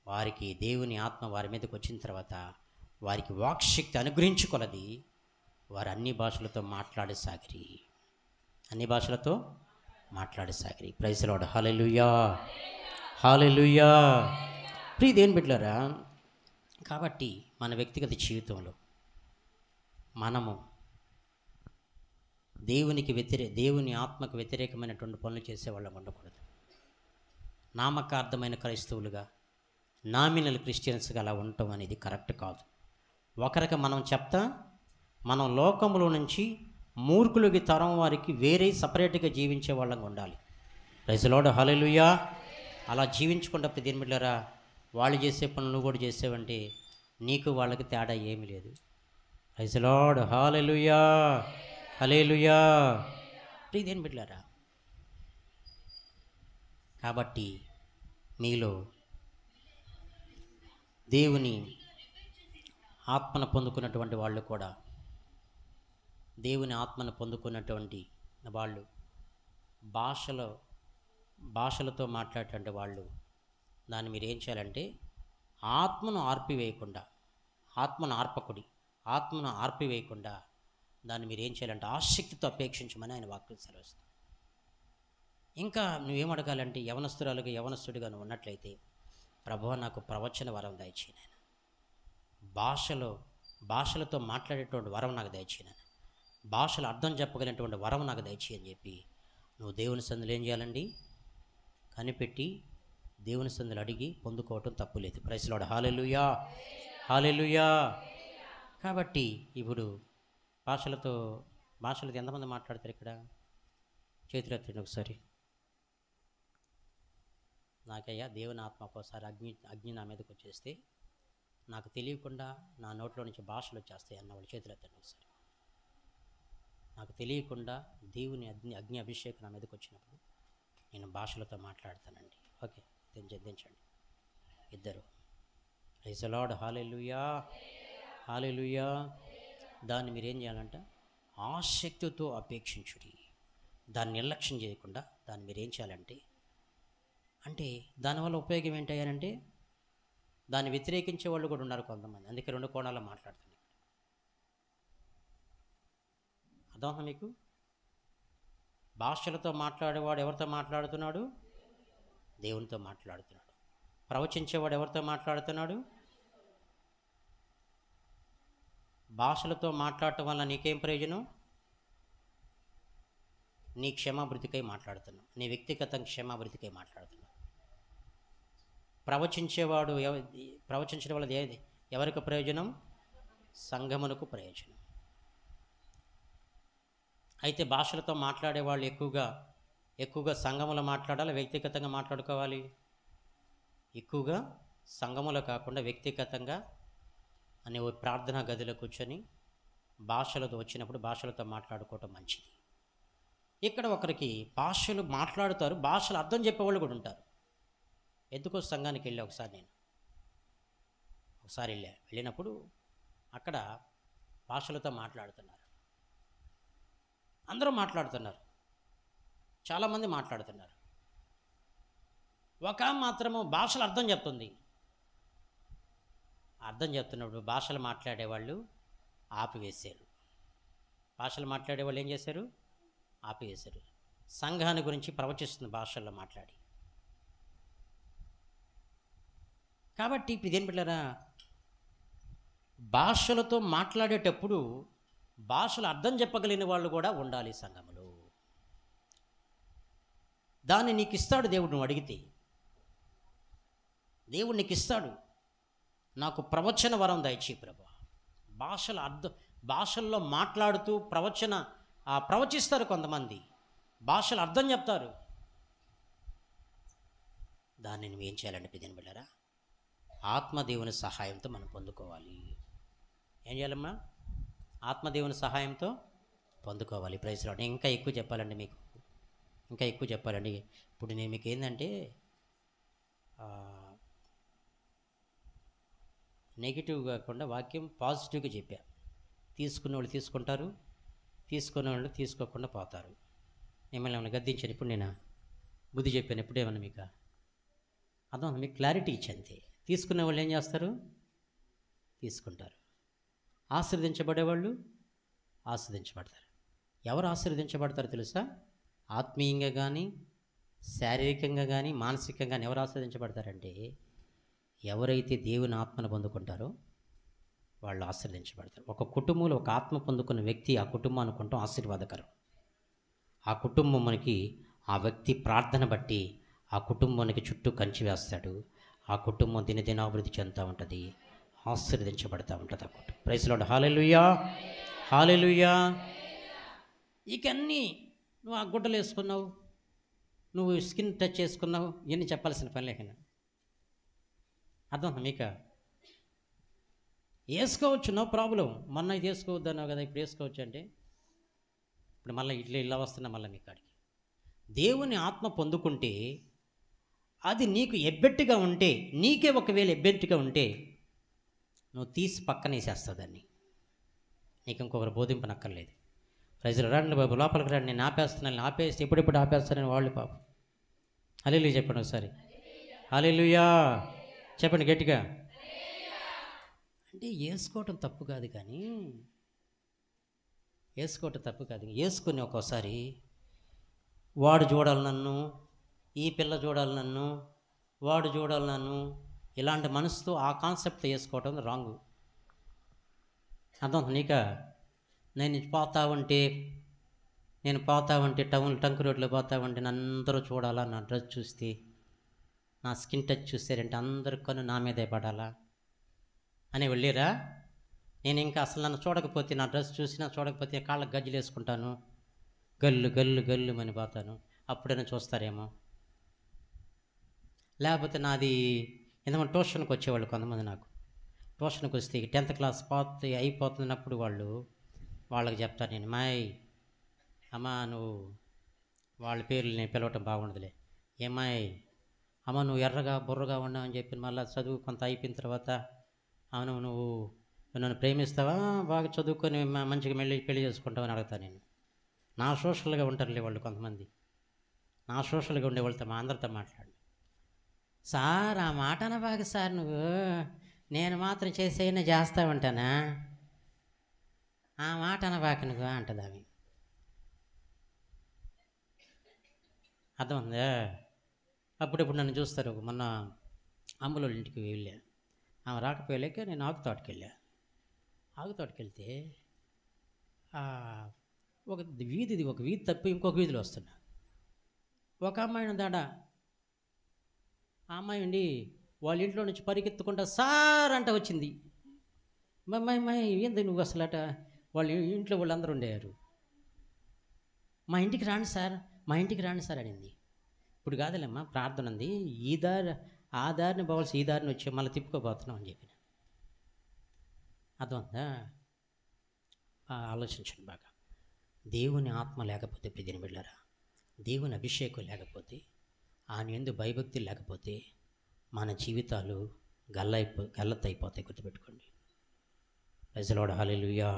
వారికి దేవుని ఆత్మ వారి మీదకి వచ్చిన తర్వాత వారికి వాక్శక్తి అనుగ్రహించుకొలది వారు అన్ని భాషలతో మాట్లాడసాగిరి, అన్ని భాషలతో మాట్లాడసాగిరి. Praise Lord. హల్లెలూయా, హల్లెలూయా. ప్రియదేవుని బిడ్డలారా, కాబట్టి మన వ్యక్తిగత జీవితంలో మనము దేవుని ఆత్మకు వ్యతిరేకమైనటువంటి పనులు చేసేవాళ్ళం ఉండకూడదు. నామకార్థమైన క్రైస్తవులుగా, నామినల్ క్రిస్టియన్స్గా అలా ఉండటం అనేది కరెక్ట్ కాదు. ఒకరికి మనం చెప్తా, మనం లోకంలో నుంచి మూర్ఖులకి తరం వారికి వేరే సపరేట్గా జీవించే వాళ్ళంగా ఉండాలి. Praise Lord. హల్లెలూయా. అలా జీవించుకుంటే ప్రియమైన బిడ్డలారా, వాళ్ళు చేసే పనులు కూడా చేసేవంటే నీకు వాళ్ళకి తేడా ఏమీ లేదు. Praise Lord. Hallelujah, hallelujah. ప్రియమైన బిడ్డలారా, కాబట్టి మీలో దేవుని ఆత్మను పొందుకున్నటువంటి వాళ్ళు కూడా, దేవుని ఆత్మను పొందుకున్నటువంటి వాళ్ళు భాషలతో మాట్లాడేటువంటి వాళ్ళు, దాన్ని మీరు ఏం చేయాలంటే ఆత్మను ఆర్పివేయకుండా దాన్ని మీరు ఏం చేయాలంటే ఆసక్తితో అపేక్షించమని ఆయన వాక్యం సెలవిస్తుంది. ఇంకా నువ్వేం అడగాలంటే, యవనస్తుడిగా నువ్వు ఉన్నట్లయితే, ప్రభువా నాకు ప్రవచన వరం దయచేయి నాయన, భాషలతో మాట్లాడేటువంటి వరం నాకు దయచేయి నాయన, భాషలు అర్థం చెప్పగలిగినటువంటి వరం నాకు దయచేయి అని చెప్పి నువ్వు దేవుని సన్నిధిలో ఏం చేయాలండి? కనిపెట్టి దేవుని సన్నిధిలో అడిగి పొందుకోవటం తప్పులేదు. Praise Lord. Hallelujah, hallelujah. కాబట్టి ఇప్పుడు భాషలతో ఎంతమంది మాట్లాడతారు ఇక్కడ? చేతులు ఎత్తండి ఒకసారి. నాకయ్యా దేవుని ఆత్మ ఒక్కోసారి అగ్ని నా మీదకి వచ్చేస్తే నాకు తెలియకుండా నా నోట్లో నుంచి భాషలు వచ్చేస్తాయి అన్నవాళ్ళు చేతులు ఎత్తండి ఒకసారి. నాకు తెలియకుండా దేవుని అగ్ని అభిషేకం నా మీదకి వచ్చినప్పుడు నేను భాషలతో మాట్లాడతానండి. ఓకే, దించండి ఇద్దరు. Praise Lord. Hallelujah, hallelujah. దాన్ని మీరేం చేయాలంట? ఆసక్తితో అపేక్షించుడి, దాన్ని నిర్లక్ష్యం చేయకుండా దాన్ని మీరేం చేయాలంటే, దానివల్ల ఉపయోగం ఏంటంటే దాన్ని వ్యతిరేకించే వాళ్ళు కూడా ఉన్నారు కొంతమంది. అందుకే 2 కోణాల్లో మాట్లాడుతుంది. అర్థమవుతుందా మీకు? భాషలతో మాట్లాడేవాడు ఎవరితో మాట్లాడుతున్నాడు? దేవునితో మాట్లాడుతున్నాడు. ప్రవచించేవాడు ఎవరితో మాట్లాడుతున్నాడు? భాషలతో మాట్లాడటం వల్ల నీకేం ప్రయోజనం? నీ క్షమాభివృద్ధికై మాట్లాడుతున్నావు, నీ వ్యక్తిగత క్షమాభివృద్ధికై మాట్లాడుతున్నావు. ప్రవచించడం వల్ల ఎవరికి ప్రయోజనం? సంఘమునకు ప్రయోజనం. అయితే భాషలతో మాట్లాడే వాళ్ళు ఎక్కువగా సంఘములో మాట్లాడాలి, వ్యక్తిగతంగా మాట్లాడుకోవాలి? ఎక్కువగా సంఘములో కాకుండా వ్యక్తిగతంగా అనే ప్రార్థనా గదిలో కూర్చొని భాషలతో వచ్చినప్పుడు భాషలతో మాట్లాడుకోవటం మంచిది. ఇక్కడ ఒకరికి భాషలు మాట్లాడుతారు, భాషలు అర్థం చెప్పేవాళ్ళు కూడా ఉంటారు. ఎందుకో సంఘానికి వెళ్ళా ఒకసారి వెళ్ళినప్పుడు అక్కడ భాషలతో మాట్లాడుతున్నారు. అందరూ మాట్లాడుతున్నారు, చాలామంది మాట్లాడుతున్నారు. ఒక మాత్రము భాషలు అర్థం చెప్తుంది. అర్థం చెప్తున్నప్పుడు భాషలు మాట్లాడేవాళ్ళు ఆపివేశారు. భాషలు మాట్లాడేవాళ్ళు ఏం చేశారు? ఆపివేశారు. సంఘాన్ని గురించి ప్రవచిస్తుంది భాషల్లో మాట్లాడి. కాబట్టి ఇప్పుడు ఇదేం పెట్టారా, భాషలతో మాట్లాడేటప్పుడు భాషలు అర్థం చెప్పగలిగిన వాళ్ళు కూడా ఉండాలి సంఘములో. దాన్ని నీకు ఇస్తాడు దేవుడు. నువ్వు అడిగితే దేవుడు నీకు ఇస్తాడు. నాకు ప్రవచన వరం దయచేయి ప్రభా. భాషల్లో మాట్లాడుతూ ప్రవచిస్తారు కొంతమంది, భాషలు అర్థం చెప్తారు. దాన్ని నువ్వేం చేయాలంటే పిదిన బిళ్ళరా, ఆత్మదేవుని సహాయంతో మనం పొందుకోవాలి. ఏం చేయాలమ్మా? ఆత్మదేవుని సహాయంతో పొందుకోవాలి. Praise Lord. ఇంకా ఎక్కువ చెప్పాలండి మీకు, ఇంకా ఎక్కువ చెప్పాలండి. ఇప్పుడు నేను మీకు ఏంటంటే నెగిటివ్ కాకుండా వాక్యం పాజిటివ్గా చెప్పా. తీసుకున్న వాళ్ళు తీసుకుంటారు, తీసుకున్న వాళ్ళు తీసుకోకుండా పోతారు. మిమ్మల్ని ఏమైనా గద్దించాను ఇప్పుడు? నేను బుద్ధి చెప్పాను ఎప్పుడేమన్నా మీకు? అర్థం, మీకు క్లారిటీ ఇచ్చంతే. తీసుకునే వాళ్ళు ఏం చేస్తారు? తీసుకుంటారు. ఆశీర్వదించబడేవాళ్ళు ఆశీర్వదించబడతారు. ఎవరు ఆశీర్వదించబడతారు తెలుసా? ఆత్మీయంగా కానీ, శారీరకంగా కానీ, మానసికంగా కానీ ఎవరు ఆశీర్వదించబడతారంటే, ఎవరైతే దేవుని ఆత్మను పొందుకుంటారో వాళ్ళు ఆశీర్వదించబడతారు. ఒక కుటుంబంలో ఒక ఆత్మ పొందుకున్న వ్యక్తి, ఆ కుటుంబం అనుకుంటాం ఆశీర్వాదకరం. ఆ కుటుంబం మనకి, ఆ వ్యక్తి ప్రార్థన బట్టి ఆ కుటుంబానికి చుట్టూ కంచి వేస్తాడు. ఆ కుటుంబం దినదినాభివృద్ధి చెందుతూ ఉంటుంది, ఆశీర్వదించబడుతూ ఉంటుంది ఆ కుటుంబం. Praise Lord. Hallelujah, hallelujah. ఇక అన్నీ నువ్వు ఆ గుడ్డలు వేసుకున్నావు, నువ్వు స్కిన్ టచ్ చేసుకున్నావు, ఇవన్నీ చెప్పాల్సిన పని లేకనా? అర్థం మీకు? వేసుకోవచ్చు, నో ప్రాబ్లం. మొన్న ఇది వేసుకోవద్దు అన్నావు కదా, ఇప్పుడు వేసుకోవచ్చు అంటే ఇప్పుడు మళ్ళీ ఇలా వస్తున్నా మళ్ళీ మీ కాడికి. దేవుని ఆత్మ పొందుకుంటే అది నీకు ఎబ్బెట్టుగా ఉంటే, నీకే ఒకవేళ ఎబ్బెట్టుగా ఉంటే నువ్వు తీసి పక్కన వేసేస్తావు దాన్ని. నీకు ఇంకొకరు బోధింపనక్కర్లేదు. ప్రజలు రండి బాబు లోపలికి రండి, నేను ఆపేస్తున్నాను, ఆపేసి ఎప్పుడెప్పుడు ఆపేస్తానని వాళ్ళు పాపం. హల్లెలూయా చెప్పండి ఒకసారి. హల్లెలూయా చెప్పండి గట్టిగా. అంటే వేసుకోవటం తప్పు కాదు, కానీ వేసుకోవటం తప్పు కాదు. వేసుకుని ఒక్కోసారి వాడు చూడాలి నన్ను, ఈ పిల్ల చూడాలి నన్ను, వాడు చూడాలి నన్ను, ఇలాంటి మనసుతో ఆ కాన్సెప్ట్ వేసుకోవటం రాంగు. అర్థం నీక? నేను పోతా ఉంటే టౌన్ టంక్ రోడ్లో పోతా ఉంటే నన్ను అందరూ చూడాలా, నా డ్రెస్ చూస్తే, నా స్కిన్ టచ్ చూసారంటే అందరి కన్ను నా మీదే పడాలా అని వెళ్ళిరా. నేను ఇంకా అసలు నన్ను చూడకపోతే, నా డ్రెస్ చూసినా చూడకపోతే కాళ్ళకు గజ్జలు వేసుకుంటాను, గల్లు గల్లు గల్లు అని పోతాను. అప్పుడైనా చూస్తారేమో. లేకపోతే నాది ఎందుకంటే ట్యూషన్కి వచ్చేవాళ్ళు కొంతమంది, నాకు ట్యూషన్కి వస్తే 10th క్లాస్ అయిపోతున్నప్పుడు వాళ్ళకి చెప్తాను నేను, అమ్మా నువ్వు వాళ్ళ పేర్లు నేను పిలవటం బాగుండదులే, ఏమాయ్ అమ్మ నువ్వు ఎర్రగా బుర్రగా ఉన్నావు అని చెప్పి మళ్ళీ చదువు కొంత అయిపోయిన తర్వాత, అవును నువ్వు నన్ను ప్రేమిస్తావా, బాగా చదువుకొని మంచిగా పెళ్లి చేసుకుంటావని అడుగుతాను నేను. నా సోషల్గా ఉంటారులే వాళ్ళు కొంతమంది, నా సోషల్గా ఉండే వాళ్ళతో అందరితో మాట్లాడు. సార్ ఆ మాట అనబాగా సార్, నువ్వు నేను మాత్రం చేసేయనే చేస్తా ఉంటానా, ఆ మాట అనబాక నువ్వు అంటది ఆమె. అర్థమైందా? అప్పుడప్పుడు నన్ను చూస్తారు. మొన్న అమ్ములోళ్ళ ఇంటికి వెళ్ళా. ఆమె రాకపోయాక నేను ఆకుతోటకెళ్ళా. ఆకుతోటకెళ్తే ఒక ఒక వీధి తప్పి ఇంకొక వీధిలో వస్తున్నా. ఒక అమ్మాయిని దాడ ఆ అమ్మాయి ఉండి వాళ్ళ ఇంట్లో నుంచి పరిగెత్తుకుంటా సార్ అంట వచ్చింది. మమ్మాయి ఏంది నువ్వు అసలట? వాళ్ళ ఇంట్లో వాళ్ళందరూ ఉండేవారు. మా ఇంటికి రాండి సార్, మా ఇంటికి రాండి సార్ అనింది. ఇప్పుడు కాదులేమ్మా, ప్రార్థన ఉంది, ఈ దారి ఆ దారిని పోవాల్సి ఈ దారిని వచ్చి మళ్ళీ తిప్పుకోబోతున్నాం అని చెప్పిన. అర్థమందా? ఆలోచించండి బాగా. దేవుని ఆత్మ లేకపోతే ప్రియమైన బిడ్డలారా, దేవుని అభిషేకం లేకపోతే, ఆయన యందు భయభక్తి లేకపోతే మన జీవితాలు గల్లత్తైపోతాయి. గుర్తుపెట్టుకోండి. Praise Lord. Hallelujah,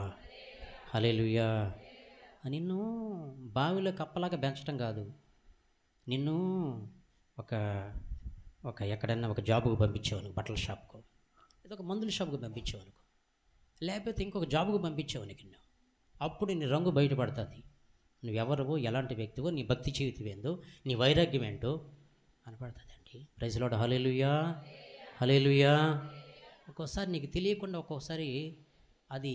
hallelujah. నిన్ను బావిలో కప్పలాగా పెంచడం కాదు, నిన్ను ఒక ఒక ఎక్కడన్నా ఒక జాబుకు పంపించావు, బట్టల షాప్కో, లేదా ఒక మందుల షాప్కు పంపించావు అనుకో, లేకపోతే ఇంకొక జాబుకు పంపించావు నీకు, అప్పుడు నీ రంగు బయటపడుతుంది. నువ్వెవరవో, ఎలాంటి వ్యక్తివో, నీ భక్తి జీవితం ఏందో, నీ వైరాగ్యం ఏంటో కనపడుతుందండి. Praise Lord. హల్లెలూయా, హల్లెలూయా. ఒక్కోసారి నీకు తెలియకుండా ఒక్కోసారి అది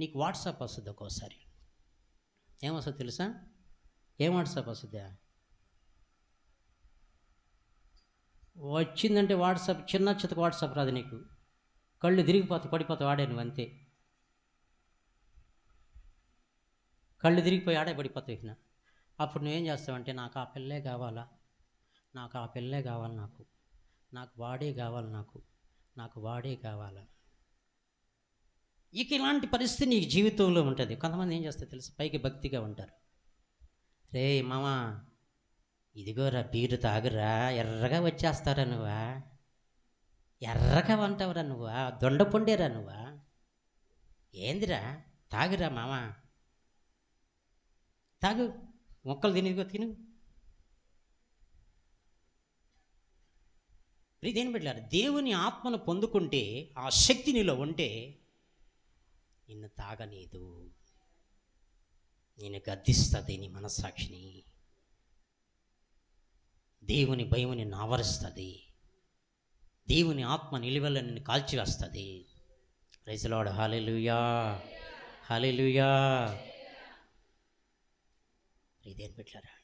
నీకు వాట్సాప్ వస్తుంది. ఒక్కోసారి ఏమొస్తుంది తెలుసా? ఏం వాట్సాప్ వస్తుందా? వచ్చిందంటే వాట్సాప్ చిన్న చితక వాట్సాప్ రాదు నీకు. కళ్ళు తిరిగిపోతాయి, పడిపోతావు ఆడే, నువ్వు అంతే. కళ్ళు తిరిగిపోయి ఆడే పడిపోతావు. ఇక అప్పుడు నువ్వేం చేస్తావంటే, నాకు ఆ పిల్లే కావాలా, నాకు ఆ పిల్లే కావాలి, నాకు వాడే కావాలి, నాకు వాడే కావాలా. ఇక ఇలాంటి పరిస్థితి నీకు జీవితంలో ఉంటుంది. కొంతమంది ఏం చేస్తారు తెలుసు? పైకి భక్తిగా ఉంటారు. రే మామా, ఇదిగోరా బీరు తాగురా, ఎర్రగా వచ్చేస్తారా నువ్వా, ఎర్రగా వంటావురా నువ్వా, దొండ పొండేరా నువ్వా, ఏందిరా తాగురా మామా, తాగు, మొక్కలు తిను. ప్రియదేని బిడ్డలారా, దేవుని ఆత్మను పొందుకుంటే, ఆ శక్తి నీలో ఉంటే నిన్ను తాగనీదు, నేను గద్దిస్తుంది నీ మనస్సాక్షిని. దేవుని భయం నిన్ను ఆవరిస్తుంది, దేవుని ఆత్మ నిలువెల్ల నిన్ను కాల్చివేస్తుంది. Praise Lord. హల్లెలూయా, హల్లెలూయా. ప్రియదేని బిడ్డలారా,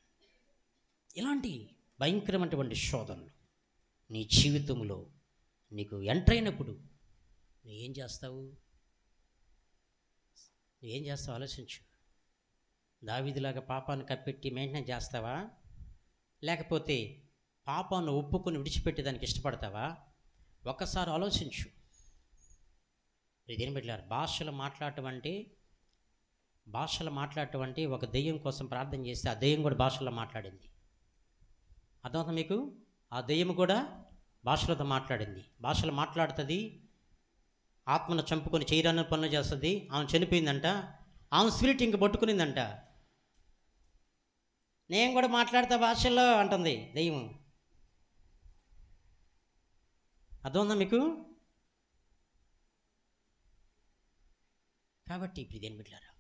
ఇలాంటి భయంకరమైనటువంటి శోధనలు నీ జీవితంలో నీకు ఎంటర్ అయినప్పుడు నువ్వేం చేస్తావు ఆలోచించు. దావీదులాగా పాపాన్ని కప్పెట్టి మెయింటైన్ చేస్తావా, లేకపోతే పాపాన్ని ఒప్పుకొని విడిచిపెట్టేదానికి ఇష్టపడతావా? ఒక్కసారి ఆలోచించు. ఇదేం పెట్టారు? భాషలు మాట్లాడటం అంటే ఒక దెయ్యం కోసం ప్రార్థన చేస్తే ఆ దెయ్యం కూడా భాషల్లో మాట్లాడింది. అర్థమవుతుంది మీకు? ఆ దెయ్యం కూడా భాషలతో మాట్లాడింది. భాషలు మాట్లాడుతుంది, ఆత్మను చంపుకొని చేయరాని పనులు చేస్తుంది. ఆమె చనిపోయిందంట, ఆమె స్పిరిట్ ఇంక పట్టుకునిందంట. నేను కూడా మాట్లాడతా భాషల్లో అంటుంది దెయ్యం. అర్థమవుందా మీకు? కాబట్టి ఇప్పుడు దేని బిడ్డలారా,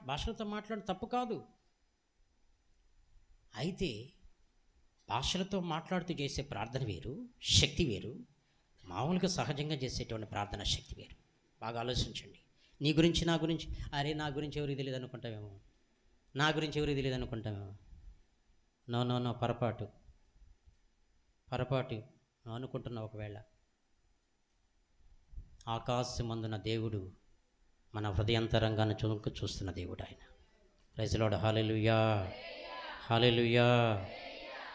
భాషలతో మాట్లాడడం తప్పు కాదు. అయితే భాషలతో మాట్లాడుతూ చేసే ప్రార్థన వేరు, శక్తి వేరు. మామూలుగా సహజంగా చేసేటువంటి ప్రార్థన శక్తి వేరు. బాగా ఆలోచించండి. నీ గురించి నా గురించి, అరే నా గురించి ఎవరికి తెలియదు అనుకుంటామేమో, నా గురించి ఎవరికి తెలియదు అనుకుంటామేమో. నో, పొరపాటు నువ్వు అనుకుంటున్నావు. ఒకవేళ ఆకాశమందున దేవుడు మన హృదయాంతరంగాన్ని చూస్తున్న దేవుడు ఆయన. Praise Lord. Hallelujah, hallelujah,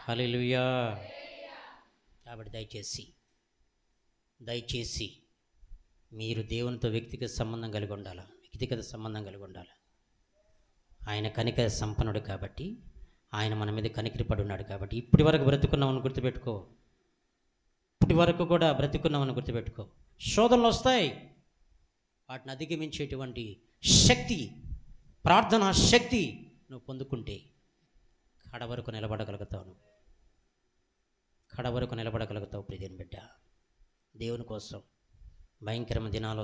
hallelujah. కాబట్టి దయచేసి మీరు దేవునితో వ్యక్తిగత సంబంధం కలిగి ఉండాలి. ఆయన కనికర సంపన్నుడు కాబట్టి, ఆయన మన మీద కనికరిపడి ఉన్నాడు కాబట్టి ఇప్పటి వరకు బ్రతుకున్నామని గుర్తుపెట్టుకో. ఇప్పటి వరకు కూడా బ్రతుకున్నామని గుర్తుపెట్టుకో. శోధనలు వస్తాయి, వాటిని అధిగమించేటువంటి శక్తి, ప్రార్థనా శక్తి నువ్వు పొందుకుంటే కడవరకు నిలబడగలుగుతావు. ప్రియదేని బిడ్డ, దేవుని కోసం భయంకరమైన దినాలు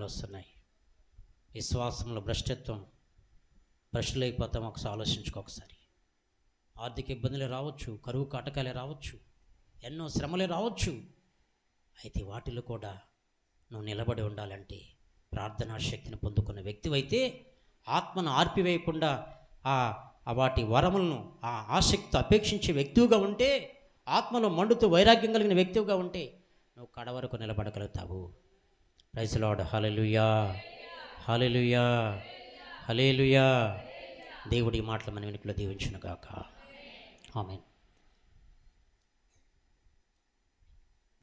వస్తున్నాయి. విశ్వాసంలో భ్రష్టత్వం ప్రశ్నలు అయిపోతాం. ఒకసారి ఆలోచించుకో. ఒకసారి ఆర్థిక ఇబ్బందులే రావచ్చు, కరువు కాటకాలే రావచ్చు, ఎన్నో శ్రమలే రావచ్చు. అయితే వాటిలో కూడా నువ్వు నిలబడి ఉండాలంటే ప్రార్థనా శక్తిని పొందుకున్న వ్యక్తివైతే, ఆత్మను ఆర్పివేయకుండా వాటి వరములను ఆసక్తి అపేక్షించే వ్యక్తిగా ఉంటే, ఆత్మలో మండుతూ వైరాగ్యం కలిగిన వ్యక్తిగా ఉంటే నువ్వు కడ వరకు నిలబడగలుగుతావు. Praise the Lord. Hallelujah, hallelujah, hallelujah. దేవుడి మాటలు మన వెనుకలో దీవించును గాక. ఆమేన్.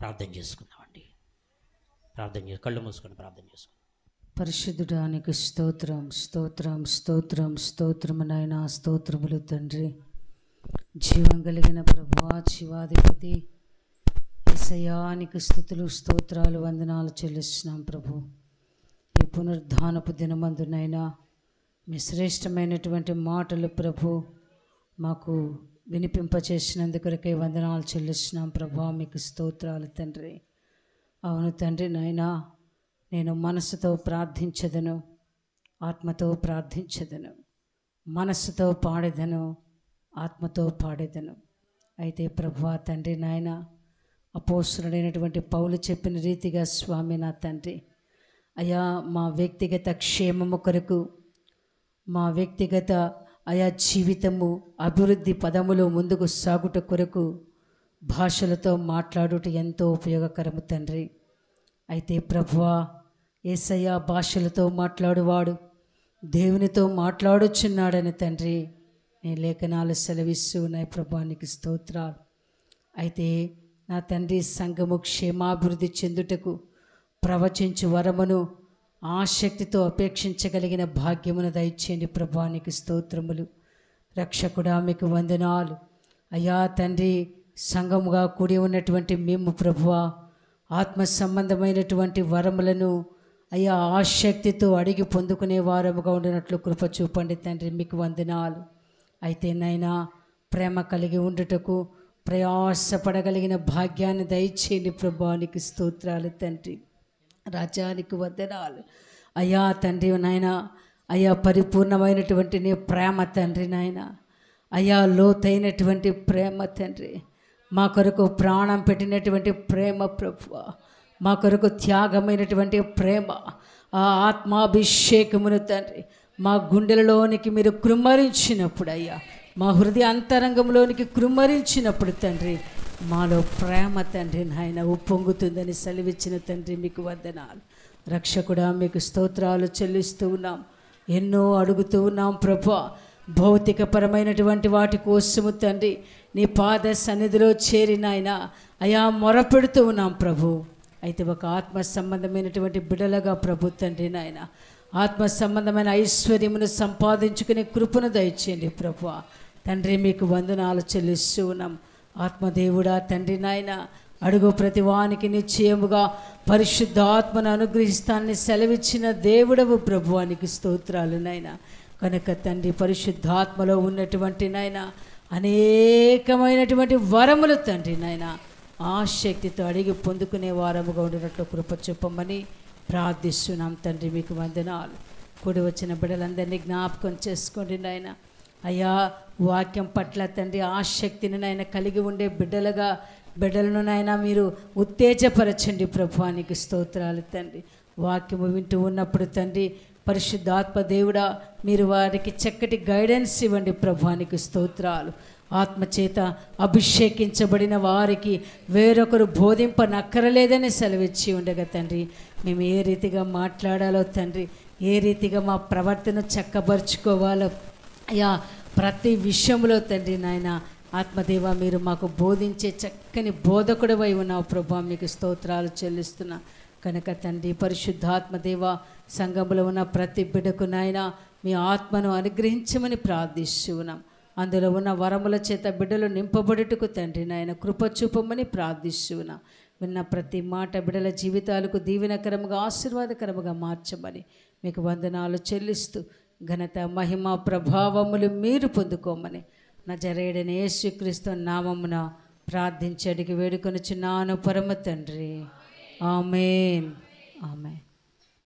ప్రార్థన చేసుకుందామండి. కళ్ళు మూసుకొని ప్రార్థన చేసుకుందాం. పరిశుద్ధుడానికి స్తోత్రం, స్తోత్రం, స్తోత్రం, స్తోత్రము నాయనా, స్తోత్రములు తండ్రి. జీవం కలిగిన ప్రభువా, శివాధిపతి యేసయ్యానికి స్తుతులు, స్తోత్రాలు, వందనాలు చెల్లిస్తున్నాం ప్రభు. ఈ పునరుద్ధానపు దినమందునైనా మీ శ్రేష్టమైనటువంటి మాటలు ప్రభు మాకు వినిపింపచేసినందుకొరకే వందనాలు చెల్లిస్తున్నాం ప్రభు. మీకు స్తోత్రాలు తండ్రి. అవును తండ్రి నాయనా, నేను మనసుతో ప్రార్థించదను, ఆత్మతో ప్రార్థించదను, మనస్సుతో పాడేదను, ఆత్మతో పాడేదను. అయితే ప్రభువా తండ్రి నాయన, అపోస్తలుడైనటువంటి పౌలు చెప్పిన రీతిగా స్వామి నా తండ్రి, అయా మా వ్యక్తిగత క్షేమము కొరకు, మా వ్యక్తిగత అయా జీవితము అభివృద్ధి పదములో ముందుకు సాగుట కొరకు భాషలతో మాట్లాడుట ఎంతో ఉపయోగకరము తండ్రి. అయితే ప్రభువా యేసయ్య భాషలతో మాట్లాడువాడు దేవునితో మాట్లాడుచున్నాడని తండ్రి నీ లేఖనాలు సెలవిస్తూ ఉన్నాయి ప్రభా. నీకు స్తోత్రాలు. అయితే నా తండ్రి, సంఘము క్షేమాభివృద్ధి చెందుటకు ప్రవచించు వరమును ఆసక్తితో అపేక్షించగలిగిన భాగ్యమును దయచేయండి ప్రభా. నీకు స్తోత్రములు. రక్షకుడా మీకు వందనాలు. అయ్యా తండ్రి, సంఘముగా కూడి ఉన్నటువంటి మేము ప్రభువా ఆత్మ సంబంధమైనటువంటి వరములను అయ్యా ఆసక్తితో అడిగి పొందుకునే వారముగా ఉండినట్లు కృప చూపండి తండ్రి. మీకు వందనాలు. అయితే నైనా ప్రేమ కలిగి ఉండుటకు ప్రయాసపడగలిగిన భాగ్యాన్ని దయచేయండి ప్రభా. నీకు స్తోత్రాలు తండ్రి. రాజానికి వందనాలు. అయ్యా తండ్రి నాయన, అయ్యా పరిపూర్ణమైనటువంటి నీ ప్రేమ తండ్రి నాయన, అయ్యా లోతైనటువంటి ప్రేమ తండ్రి, మా కొరకు ప్రాణం పెట్టినటువంటి ప్రేమ ప్రభువా, మా కొరకు త్యాగమైనటువంటి ప్రేమ, ఆ ఆత్మాభిషేకమును తండ్రి మా గుండెలలోనికి మీరు కృమ్మరించినప్పుడు, అయ్యా మా హృదయ అంతరంగంలోనికి కృమ్మరించినప్పుడు తండ్రి మాలో ప్రేమ తండ్రి నాయన ఉప్పొంగుతుందని సెలవిచ్చిన తండ్రి మీకు వందనాలు. రక్షకుడా మీకు స్తోత్రాలు చెల్లిస్తూ ఉన్నాం. ఎన్నో అడుగుతూ ఉన్నాం ప్రభా. భౌతికపరమైనటువంటి వాటి కోసము తండ్రి నీ పాద సన్నిధిలో చేరినాయన అయా మొరపెడుతూ ఉన్నాం ప్రభు. అయితే ఒక ఆత్మ సంబంధమైనటువంటి బిడలగా ప్రభు తండ్రి నాయన ఆత్మ సంబంధమైన ఐశ్వర్యమును సంపాదించుకునే కృపను దయచేయండి ప్రభు. తండ్రి మీకు వందనాలు చెల్లిస్తూ ఉన్నాం. ఆత్మదేవుడా తండ్రి నాయన, అడుగు ప్రతి వానికి నిశ్చయముగా పరిశుద్ధాత్మను అనుగ్రహిస్తానని సెలవిచ్చిన దేవుడవు ప్రభువానికి స్తోత్రాలు నాయన. కనుక తండ్రి పరిశుద్ధాత్మలో ఉన్నటువంటి నాయన అనేకమైనటువంటి వరములు తండ్రి నాయన ఆసక్తితో అడిగి పొందుకునే వారముగా ఉండినట్లు కృప చూపమని ప్రార్థిస్తున్నాం తండ్రి. మీకు వందనాలు. కూడి వచ్చిన బిడ్డలందరినీ జ్ఞాపకం చేసుకోండి నాయన. అయ్యా వాక్యం పట్ల తండ్రి ఆసక్తిని నాయన కలిగి ఉండే బిడ్డలను నాయన మీరు ఉత్తేజపరచండి ప్రభువానికి స్తోత్రాలు తండ్రి. వాక్యము వింటూ ఉన్నప్పుడు తండ్రి పరిశుద్ధాత్మ దేవుడా మీరు వారికి చక్కటి గైడెన్స్ ఇవ్వండి ప్రభువానికి స్తోత్రాలు. ఆత్మచేత అభిషేకించబడిన వారికి వేరొకరు బోధింపనక్కరలేదని సెలవిచ్చి ఉండగా తండ్రి మేము ఏ రీతిగా మాట్లాడాలో తండ్రి, ఏ రీతిగా మా ప్రవర్తన చక్కబరుచుకోవాలో అయ్యా ప్రతి విషయంలో తండ్రి నాయన ఆత్మదేవ మీరు మాకు బోధించే చక్కని బోధకుడివై ఉన్నావు ప్రభా. మీకు స్తోత్రాలు చెల్లిస్తున్నా. కనుక తండ్రి పరిశుద్ధాత్మదేవ సంఘంలో ఉన్న ప్రతి బిడ్డకు నాయన మీ ఆత్మను అనుగ్రహించమని ప్రార్థిస్తూ ఉన్నాం. అందులో ఉన్న వరముల చేత బిడ్డలు నింపబడుటకు తండ్రి నాయన కృప చూపమని ప్రార్థిస్తూ ఉన్నాం. విన్న ప్రతి మాట బిడ్డల జీవితాలకు దీవెనకరముగా ఆశీర్వాదకరముగా మార్చమని మీకు వందనాలు చెల్లిస్తూ ఘనత మహిమ ప్రభావములు మీరు పొందుకోమని నజరేయుడైన యేసుక్రీస్తు నామమున ప్రార్థించి అడిగి వేడుకొనుచున్నాను పరమ తండ్రి. ఆమేన్, ఆమేన్.